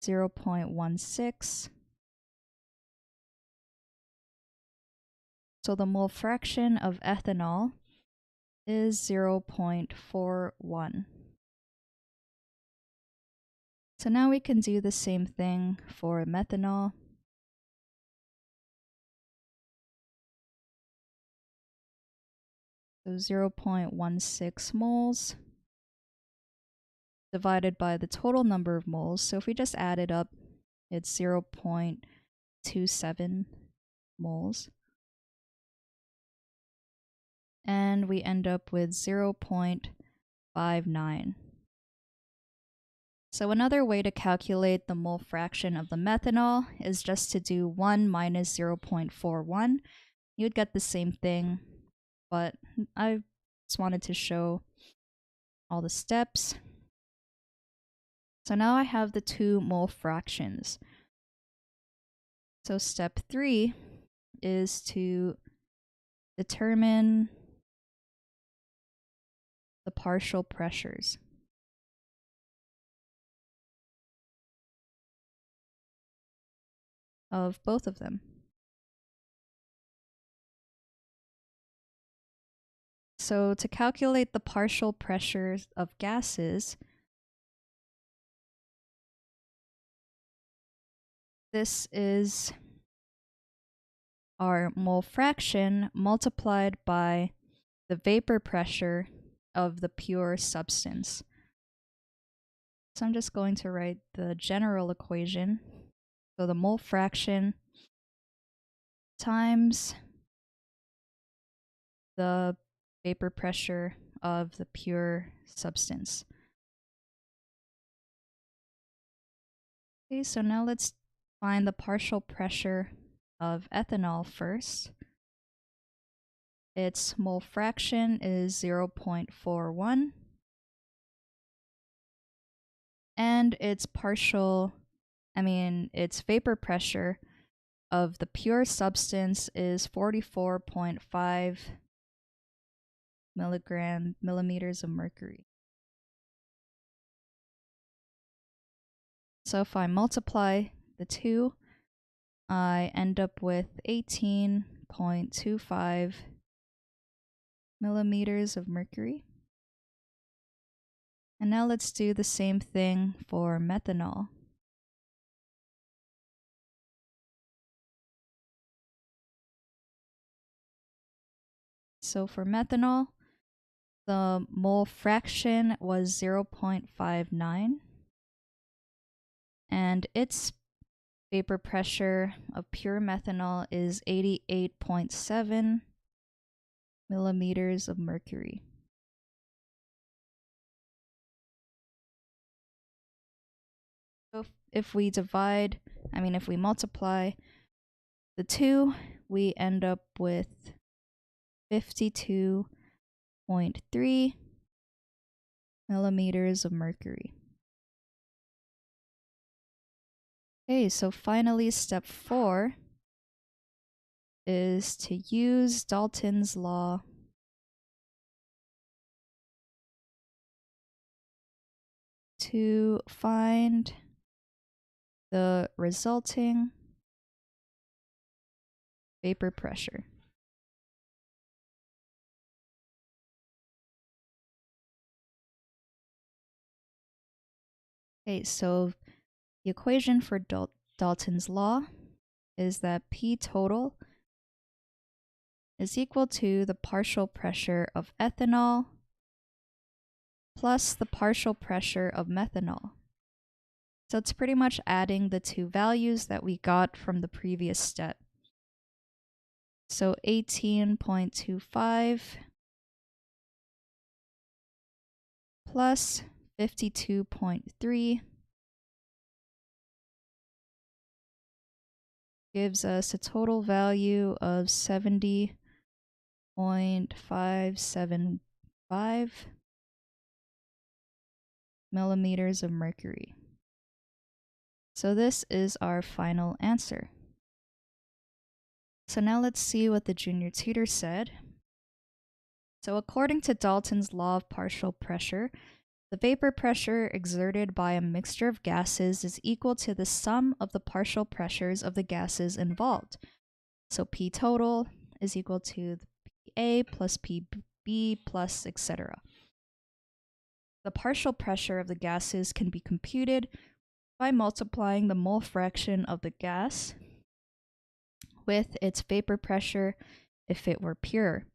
0.16. So the mole fraction of ethanol is 0.41. So now we can do the same thing for methanol. So 0.16 moles divided by the total number of moles. So if we just add it up, it's 0.27 moles. And we end up with 0.59. So another way to calculate the mole fraction of the methanol is just to do 1 minus 0.41. You'd get the same thing, but I just wanted to show all the steps. So now I have the two mole fractions. So step 3 is to determine the partial pressures. Of both of them. So to calculate the partial pressures of gases, this is our mole fraction multiplied by the vapor pressure of the pure substance. So I'm just going to write the general equation. So the mole fraction times the vapor pressure of the pure substance. Okay, so now let's find the partial pressure of ethanol first. Its mole fraction is 0.41. And its its vapor pressure of the pure substance is 44.5 millimeters of mercury. So if I multiply the two, I end up with 18.25 millimeters of mercury. And now let's do the same thing for methanol. So for methanol, the mole fraction was 0.59. And its vapor pressure of pure methanol is 88.7 millimeters of mercury. if we if we multiply the two, we end up with 52.3 millimeters of mercury. Okay, so finally step 4 is to use Dalton's law to find the resulting vapor pressure. Okay, so the equation for Dalton's law is that P total is equal to the partial pressure of ethanol plus the partial pressure of methanol. So it's pretty much adding the two values that we got from the previous step. So 18.25 plus 52.3 gives us a total value of 70.575 millimeters of mercury. So this is our final answer. So now let's see what the junior tutor said. So according to Dalton's law of partial pressure, the vapor pressure exerted by a mixture of gases is equal to the sum of the partial pressures of the gases involved. So P total is equal to PA plus PB plus etc. The partial pressure of the gases can be computed by multiplying the mole fraction of the gas with its vapor pressure if it were pure.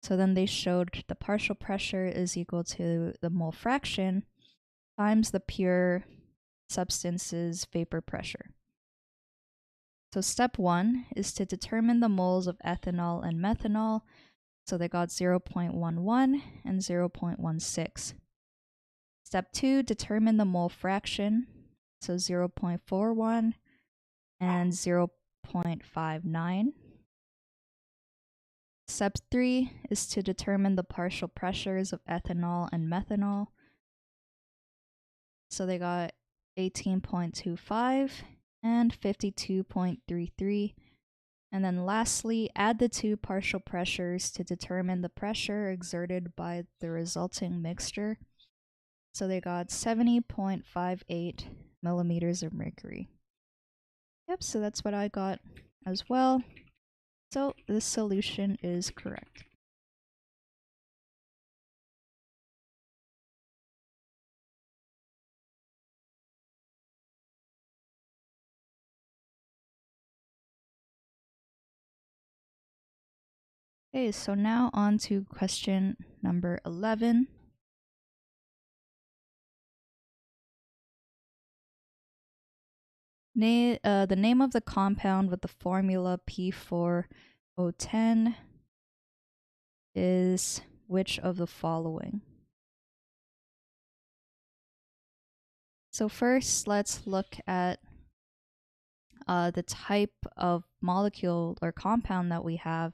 So then they showed the partial pressure is equal to the mole fraction times the pure substance's vapor pressure. So step 1 is to determine the moles of ethanol and methanol. So they got 0.11 and 0.16. Step 2, determine the mole fraction. So 0.41 and 0.59. Step 3 is to determine the partial pressures of ethanol and methanol. So they got 18.25 and 52.33. And then lastly, add the two partial pressures to determine the pressure exerted by the resulting mixture. So they got 70.58 millimeters of mercury. Yep, so that's what I got as well. So this solution is correct. Okay, so now on to question number 11. The name of the compound with the formula P4O10 is which of the following? So first, let's look at the type of molecule or compound that we have.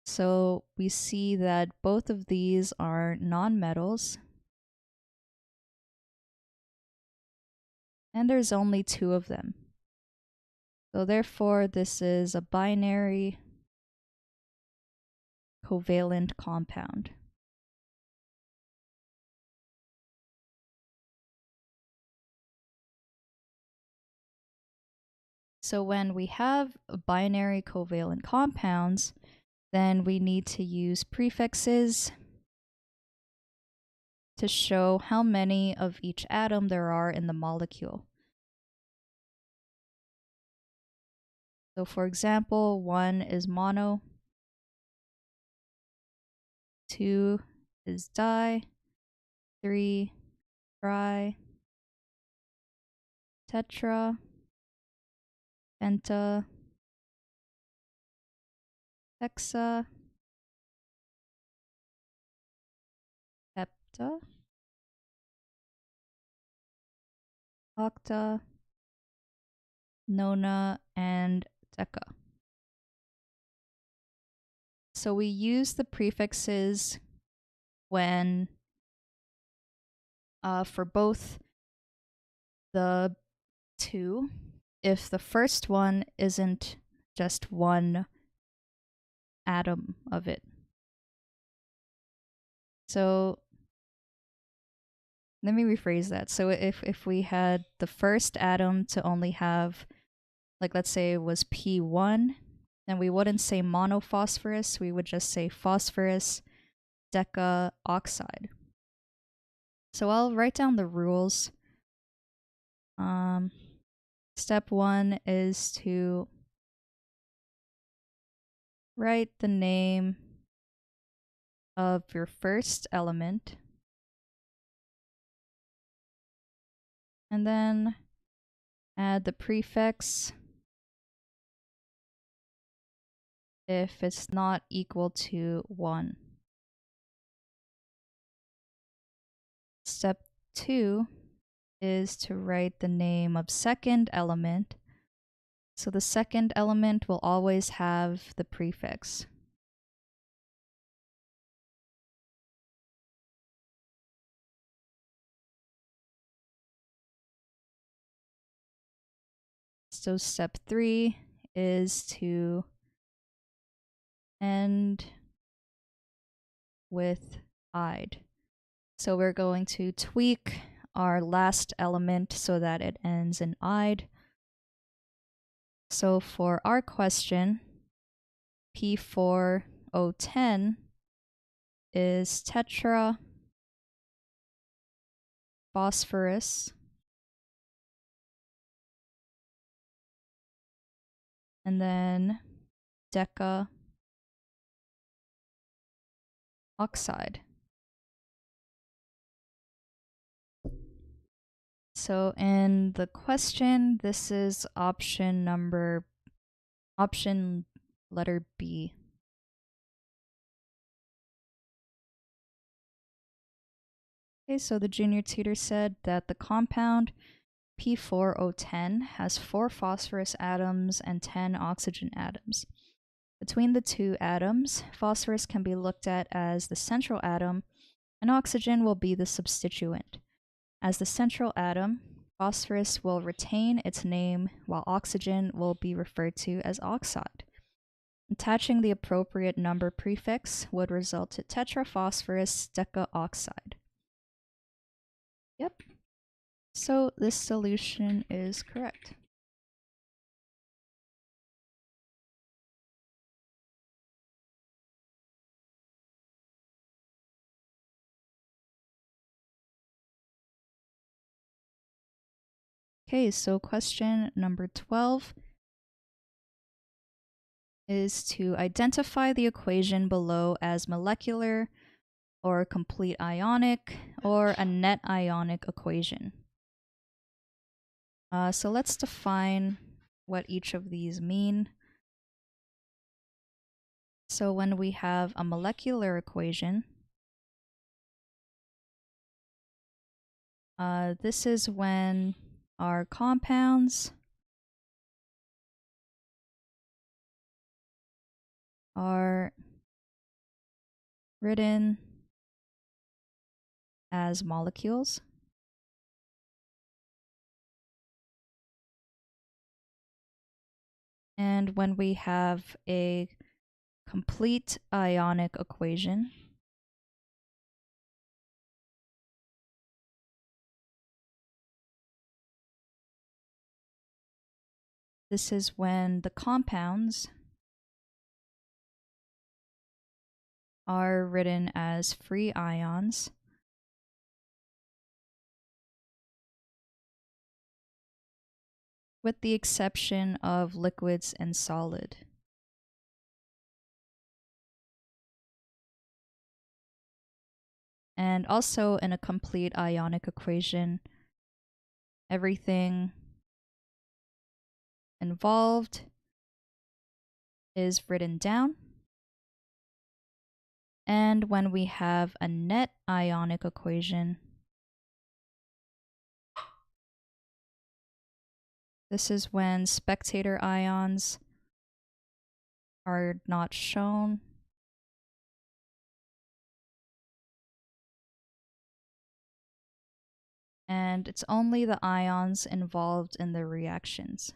So we see that both of these are nonmetals, and there's only two of them. So therefore, this is a binary covalent compound. So when we have binary covalent compounds, then we need to use prefixes to show how many of each atom there are in the molecule. So for example, 1 is mono, 2 is di, 3 tri, tetra, penta, hexa, hepta, octa, nona, and deca. So we use the prefixes when for both the two, if the first one isn't just one atom of it. So let me rephrase that. So if we had the first atom to only have, like, let's say it was P1, then we wouldn't say monophosphorus, we would just say phosphorus deca oxide. So I'll write down the rules. Step 1 is to write the name of your first element, and then add the prefix if it's not equal to 1. Step 2 is to write the name of second element. So the second element will always have the prefix. So step 3 is to end with "ide." So we're going to tweak our last element so that it ends in "ide." So for our question, P4O10 is tetra phosphorus and then deca oxide. So in the question, this is option letter B. Okay, so the junior tutor said that the compound P4O10 has 4 phosphorus atoms and 10 oxygen atoms. Between the two atoms, phosphorus can be looked at as the central atom, and oxygen will be the substituent. As the central atom, phosphorus will retain its name, while oxygen will be referred to as oxide. Attaching the appropriate number prefix would result to tetraphosphorus decaoxide. Yep. So this solution is correct. Okay, so question number 12 is to identify the equation below as molecular or complete ionic or a net ionic equation. So let's define what each of these mean. So when we have a molecular equation, this is when our compounds are written as molecules. And when we have a complete ionic equation, this is when the compounds are written as free ions. With the exception of liquids and solid. And also in a complete ionic equation, everything involved is written down. And when we have a net ionic equation, This is when spectator ions are not shown. And it's only the ions involved in the reactions.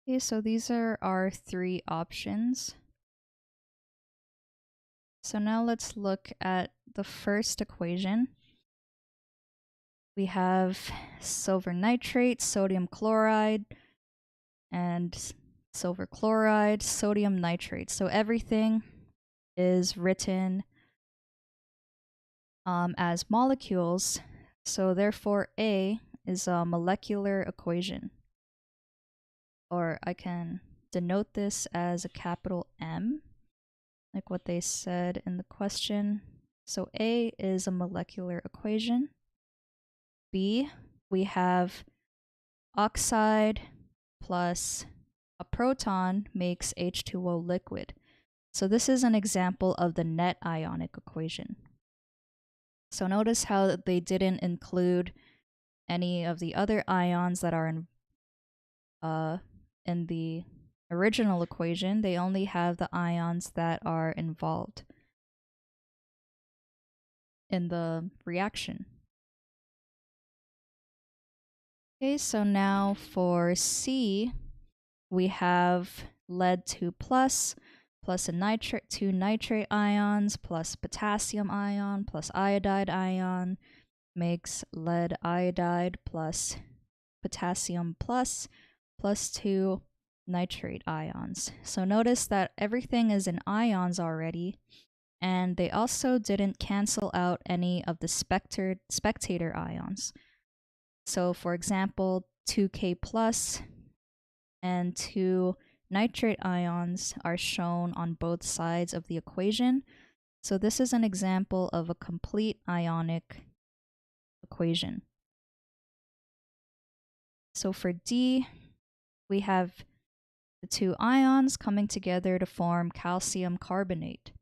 Okay, so these are our three options. So now let's look at the first equation. We have silver nitrate, sodium chloride, and silver chloride, sodium nitrate. So everything is written as molecules. So therefore A is a molecular equation. Or I can denote this as a capital M, like what they said in the question. So A is a molecular equation. B, we have oxide plus a proton makes H2O liquid. So this is an example of the net ionic equation. So notice how they didn't include any of the other ions that are in the original equation. They only have the ions that are involved in the reaction. Okay, so now for C, we have lead 2 plus a nitrate, 2 nitrate ions plus potassium ion plus iodide ion makes lead iodide plus potassium plus 2 nitrate ions. So notice that everything is in ions already, and they also didn't cancel out any of the spectator ions. So for example, 2K plus and 2 nitrate ions are shown on both sides of the equation. So this is an example of a complete ionic equation. So for D, we have the 2 ions coming together to form calcium carbonate.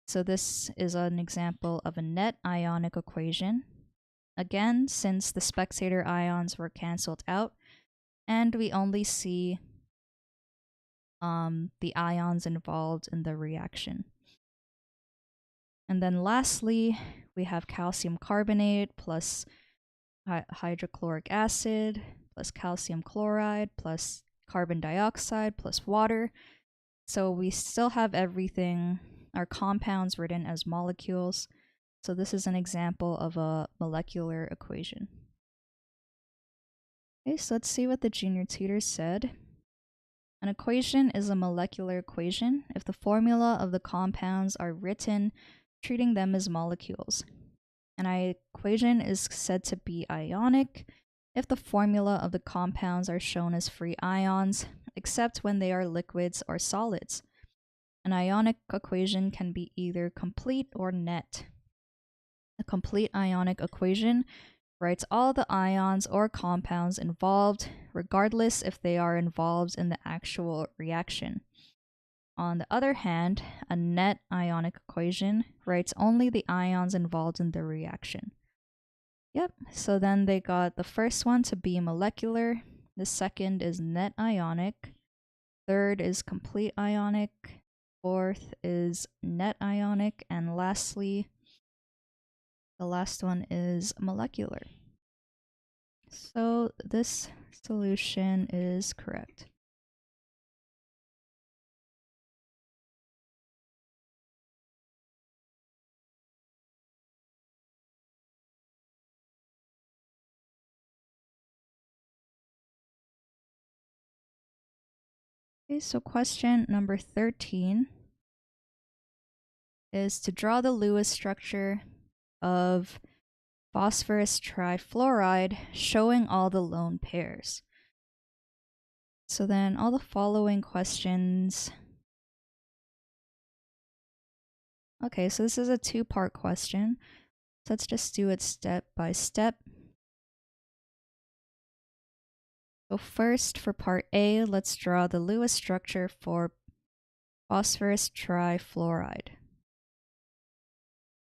So this is an example of a net ionic equation. Again, since the spectator ions were canceled out, and we only see the ions involved in the reaction. And then lastly, we have calcium carbonate plus hydrochloric acid plus calcium chloride plus carbon dioxide plus water. So we still have everything, our compounds written as molecules. So this is an example of a molecular equation. Okay, so let's see what the junior tutor said. An equation is a molecular equation if the formula of the compounds are written treating them as molecules. An equation is said to be ionic if the formula of the compounds are shown as free ions, except when they are liquids or solids. An ionic equation can be either complete or net. A complete ionic equation writes all the ions or compounds involved, regardless if they are involved in the actual reaction. On the other hand, a net ionic equation writes only the ions involved in the reaction. Yep, so then they got the first one to be molecular, the second is net ionic, third is complete ionic, fourth is net ionic, and lastly, the last one is molecular. So this solution is correct. Okay, so question number 13 is to draw the Lewis structure of phosphorus trifluoride showing all the lone pairs. So then all the following questions. Okay, so this is a two-part question. So let's just do it step by step. So first, for part A, let's draw the Lewis structure for phosphorus trifluoride.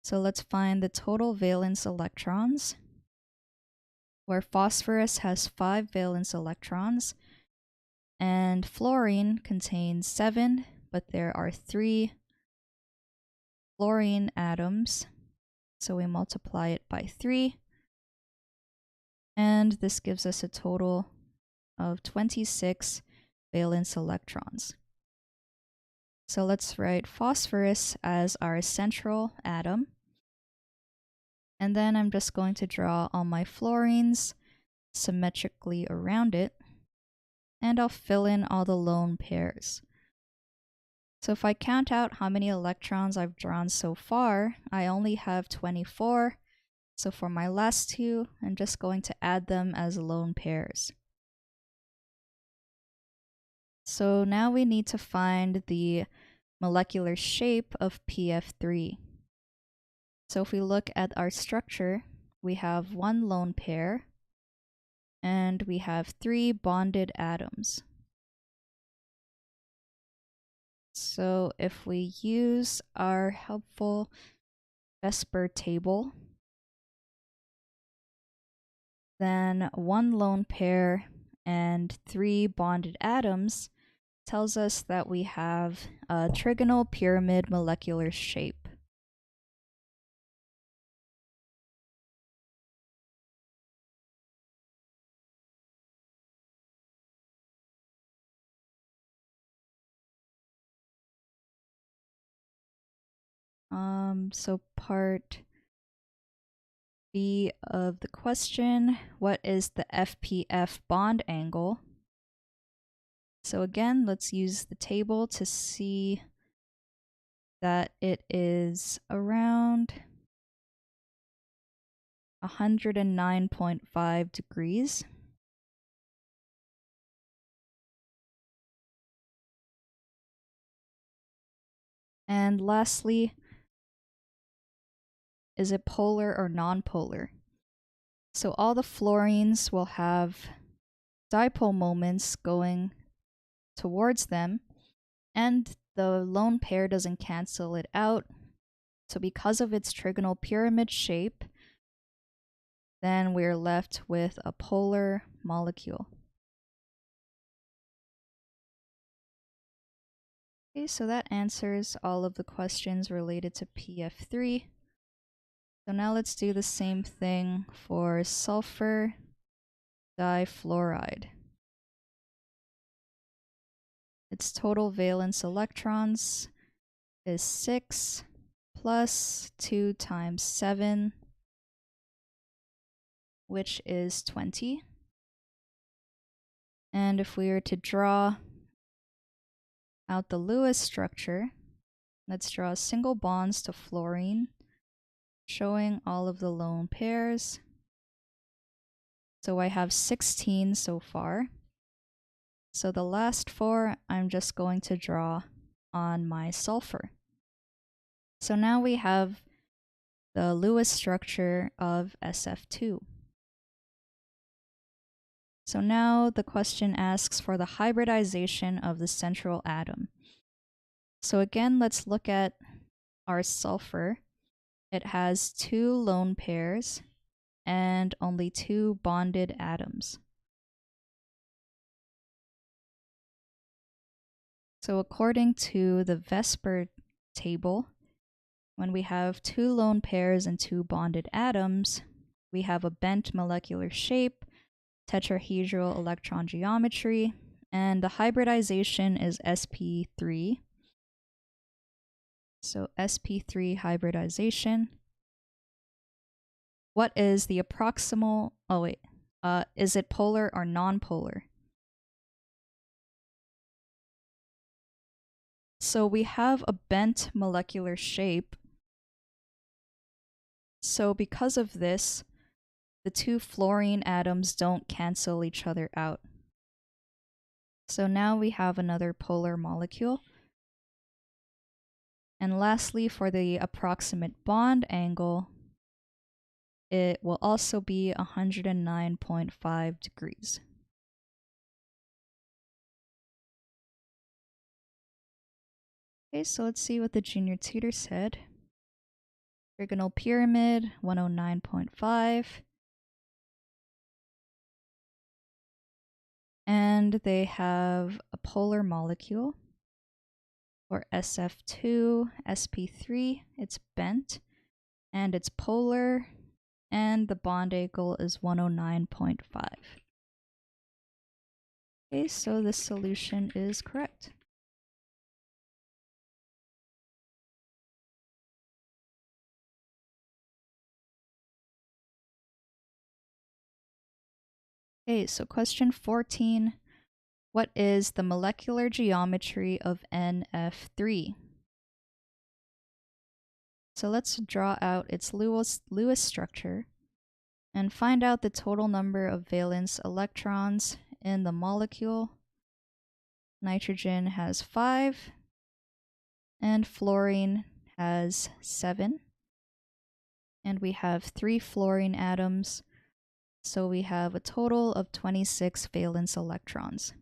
So let's find the total valence electrons, where phosphorus has 5 valence electrons and fluorine contains 7, but there are 3 fluorine atoms. So we multiply it by 3, and this gives us a total of 26 valence electrons. So let's write phosphorus as our central atom. And then I'm just going to draw all my fluorines symmetrically around it. And I'll fill in all the lone pairs. So if I count out how many electrons I've drawn so far, I only have 24. So for my last two, I'm just going to add them as lone pairs. So now we need to find the molecular shape of PF3. So if we look at our structure, we have one lone pair, and we have 3 bonded atoms. So if we use our helpful Vesper table, then one lone pair and 3 bonded atoms tells us that we have a trigonal pyramid molecular shape. So part B of the question, what is the FPF bond angle? So again, let's use the table to see that it is around 109.5 degrees. And lastly, is it polar or nonpolar? So all the fluorines will have dipole moments going towards them, and the lone pair doesn't cancel it out. So because of its trigonal pyramid shape, then we're left with a polar molecule. Okay, so that answers all of the questions related to PF3. So now let's do the same thing for sulfur difluoride. Its total valence electrons is 6 plus 2 times 7, which is 20. And if we were to draw out the Lewis structure, let's draw single bonds to fluorine, showing all of the lone pairs. So I have 16 so far. So the last 4, I'm just going to draw on my sulfur. So now we have the Lewis structure of SF2. So now the question asks for the hybridization of the central atom. So again, let's look at our sulfur. It has 2 lone pairs and only 2 bonded atoms. So according to the Vesper table, when we have 2 lone pairs and 2 bonded atoms, we have a bent molecular shape, tetrahedral electron geometry, and the hybridization is sp3. So sp3 hybridization. What is the approximal, is it polar or nonpolar? So we have a bent molecular shape. So because of this, the 2 fluorine atoms don't cancel each other out. So now we have another polar molecule. And lastly, for the approximate bond angle, it will also be 109.5 degrees. Okay, so let's see what the junior tutor said. Trigonal pyramid, 109.5. And they have a polar molecule, or SF2, sp3. It's bent, and it's polar, and the bond angle is 109.5. Okay, so this solution is correct. Okay, so question 14. What is the molecular geometry of NF3? So let's draw out its Lewis structure and find out the total number of valence electrons in the molecule. Nitrogen has 5, and fluorine has 7. And we have 3 fluorine atoms, so we have a total of 26 valence electrons.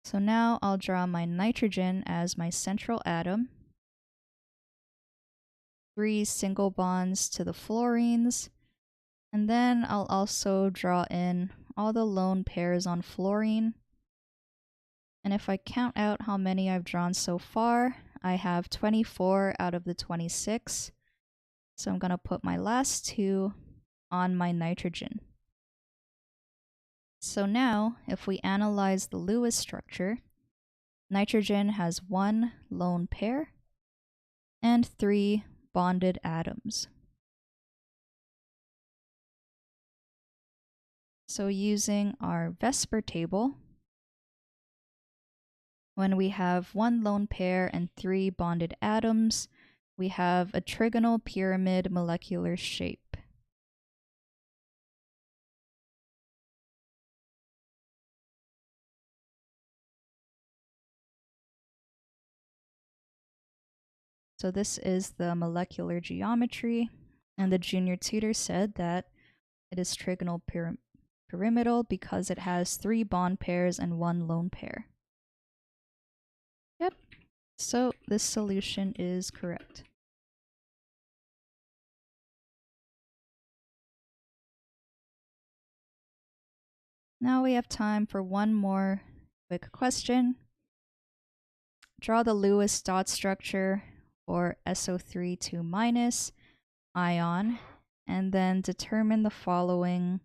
So now I'll draw my nitrogen as my central atom. 3 single bonds to the fluorines, and then I'll also draw in all the lone pairs on fluorine. And if I count out how many I've drawn so far, I have 24 out of the 26. So I'm going to put my last 2 on my nitrogen. So now, if we analyze the Lewis structure, nitrogen has 1 lone pair and 3 bonded atoms. So using our Vesper table, when we have 1 lone pair and 3 bonded atoms, we have a trigonal pyramid molecular shape. So this is the molecular geometry, and the junior tutor said that it is trigonal pyramidal because it has 3 bond pairs and 1 lone pair. Yep, so this solution is correct. Now we have time for one more quick question. Draw the Lewis dot structure for SO3 2- ion, and then determine the following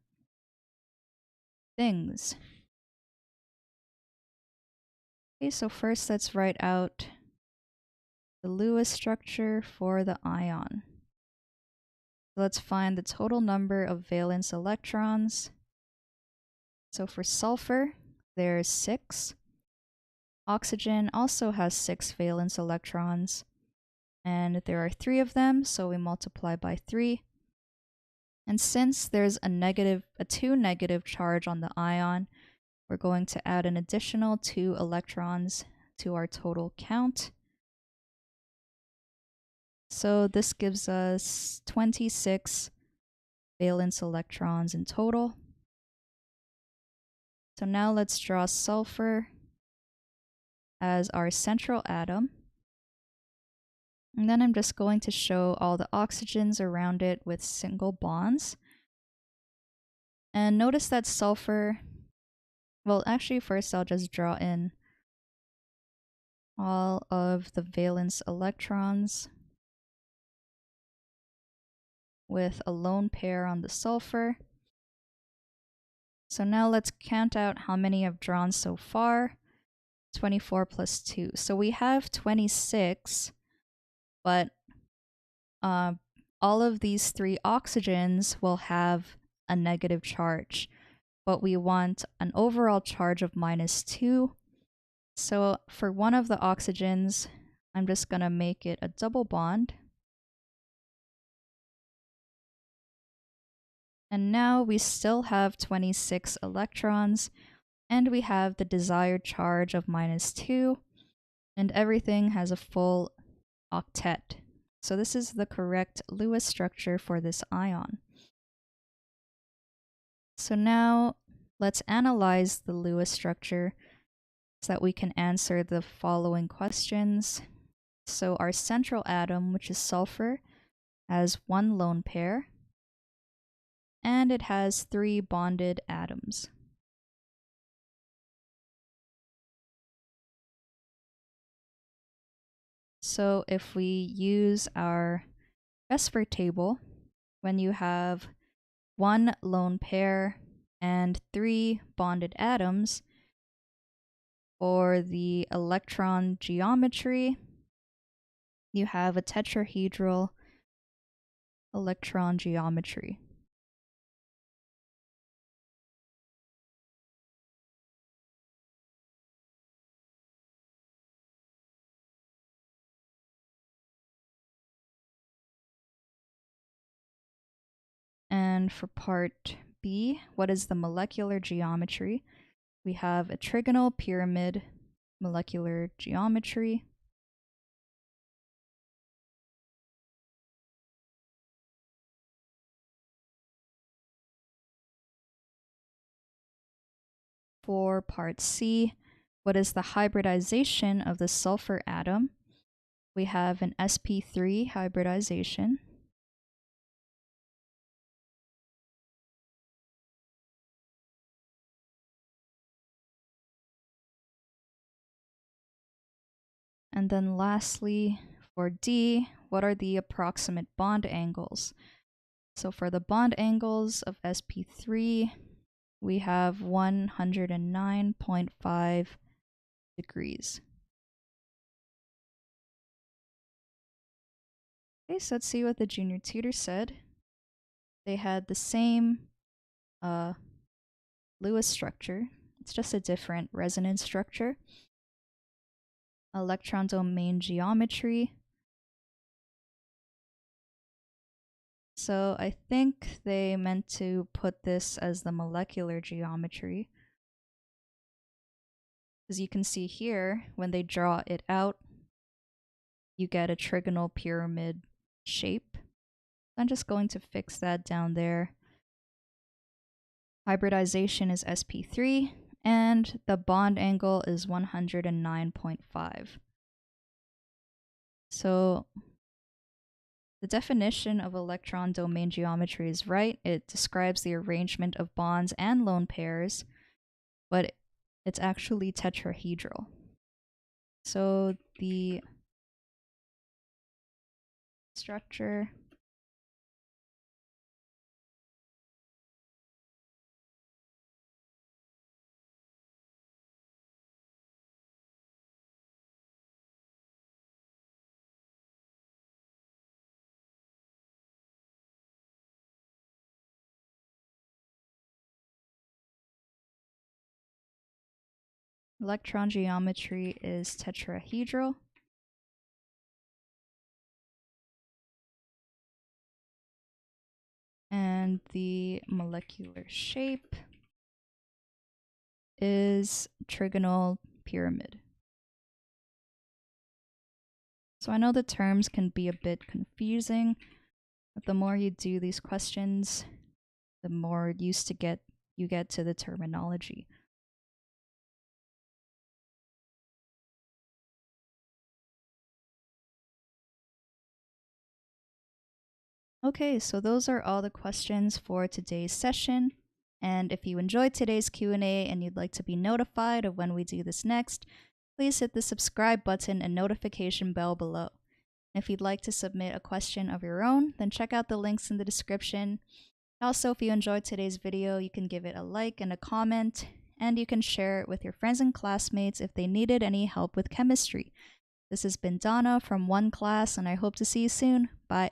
things. Okay, so first let's write out the Lewis structure for the ion. Let's find the total number of valence electrons. So for sulfur, there's 6. Oxygen also has 6 valence electrons, and there are 3 of them, so we multiply by 3. And since there's a 2 negative charge on the ion, we're going to add an additional 2 electrons to our total count. So this gives us 26 valence electrons in total. So now let's draw sulfur as our central atom. And then I'm just going to show all the oxygens around it with single bonds. And notice that sulfur, well, actually first I'll just draw in all of the valence electrons with a lone pair on the sulfur. So now let's count out how many I've drawn so far. 24 plus 2. So we have 26, but all of these 3 oxygens will have a negative charge, but we want an overall charge of -2. So for one of the oxygens, I'm just going to make it a double bond. And now we still have 26 electrons, and we have the desired charge of -2, and everything has a full octet. So this is the correct Lewis structure for this ion. So now let's analyze the Lewis structure so that we can answer the following questions. So our central atom, which is sulfur, has 1 lone pair, and it has 3 bonded atoms. So if we use our Vesper table, when you have 1 lone pair and 3 bonded atoms, for the electron geometry, you have a tetrahedral electron geometry. And for part B, what is the molecular geometry? We have a trigonal pyramid molecular geometry. For part C, what is the hybridization of the sulfur atom? We have an sp3 hybridization. And then lastly, for D, what are the approximate bond angles? So for the bond angles of sp3, we have 109.5 degrees. Okay, so let's see what the junior tutor said. They had the same Lewis structure. It's just a different resonance structure. Electron domain geometry. So I think they meant to put this as the molecular geometry. As you can see here, when they draw it out, you get a trigonal pyramid shape. I'm just going to fix that down there. Hybridization is sp3, and the bond angle is 109.5. So the definition of electron domain geometry is right. It describes the arrangement of bonds and lone pairs, but it's actually tetrahedral. So the structure electron geometry is tetrahedral. And the molecular shape is trigonal pyramid. So I know the terms can be a bit confusing, but the more you do these questions, the more used to you get to the terminology. Okay, so those are all the questions for today's session. And if you enjoyed today's Q&A and you'd like to be notified of when we do this next, please hit the subscribe button and notification bell below. If you'd like to submit a question of your own, then check out the links in the description. Also, if you enjoyed today's video, you can give it a like and a comment, and you can share it with your friends and classmates if they needed any help with chemistry. This has been Donna from OneClass, and I hope to see you soon. Bye.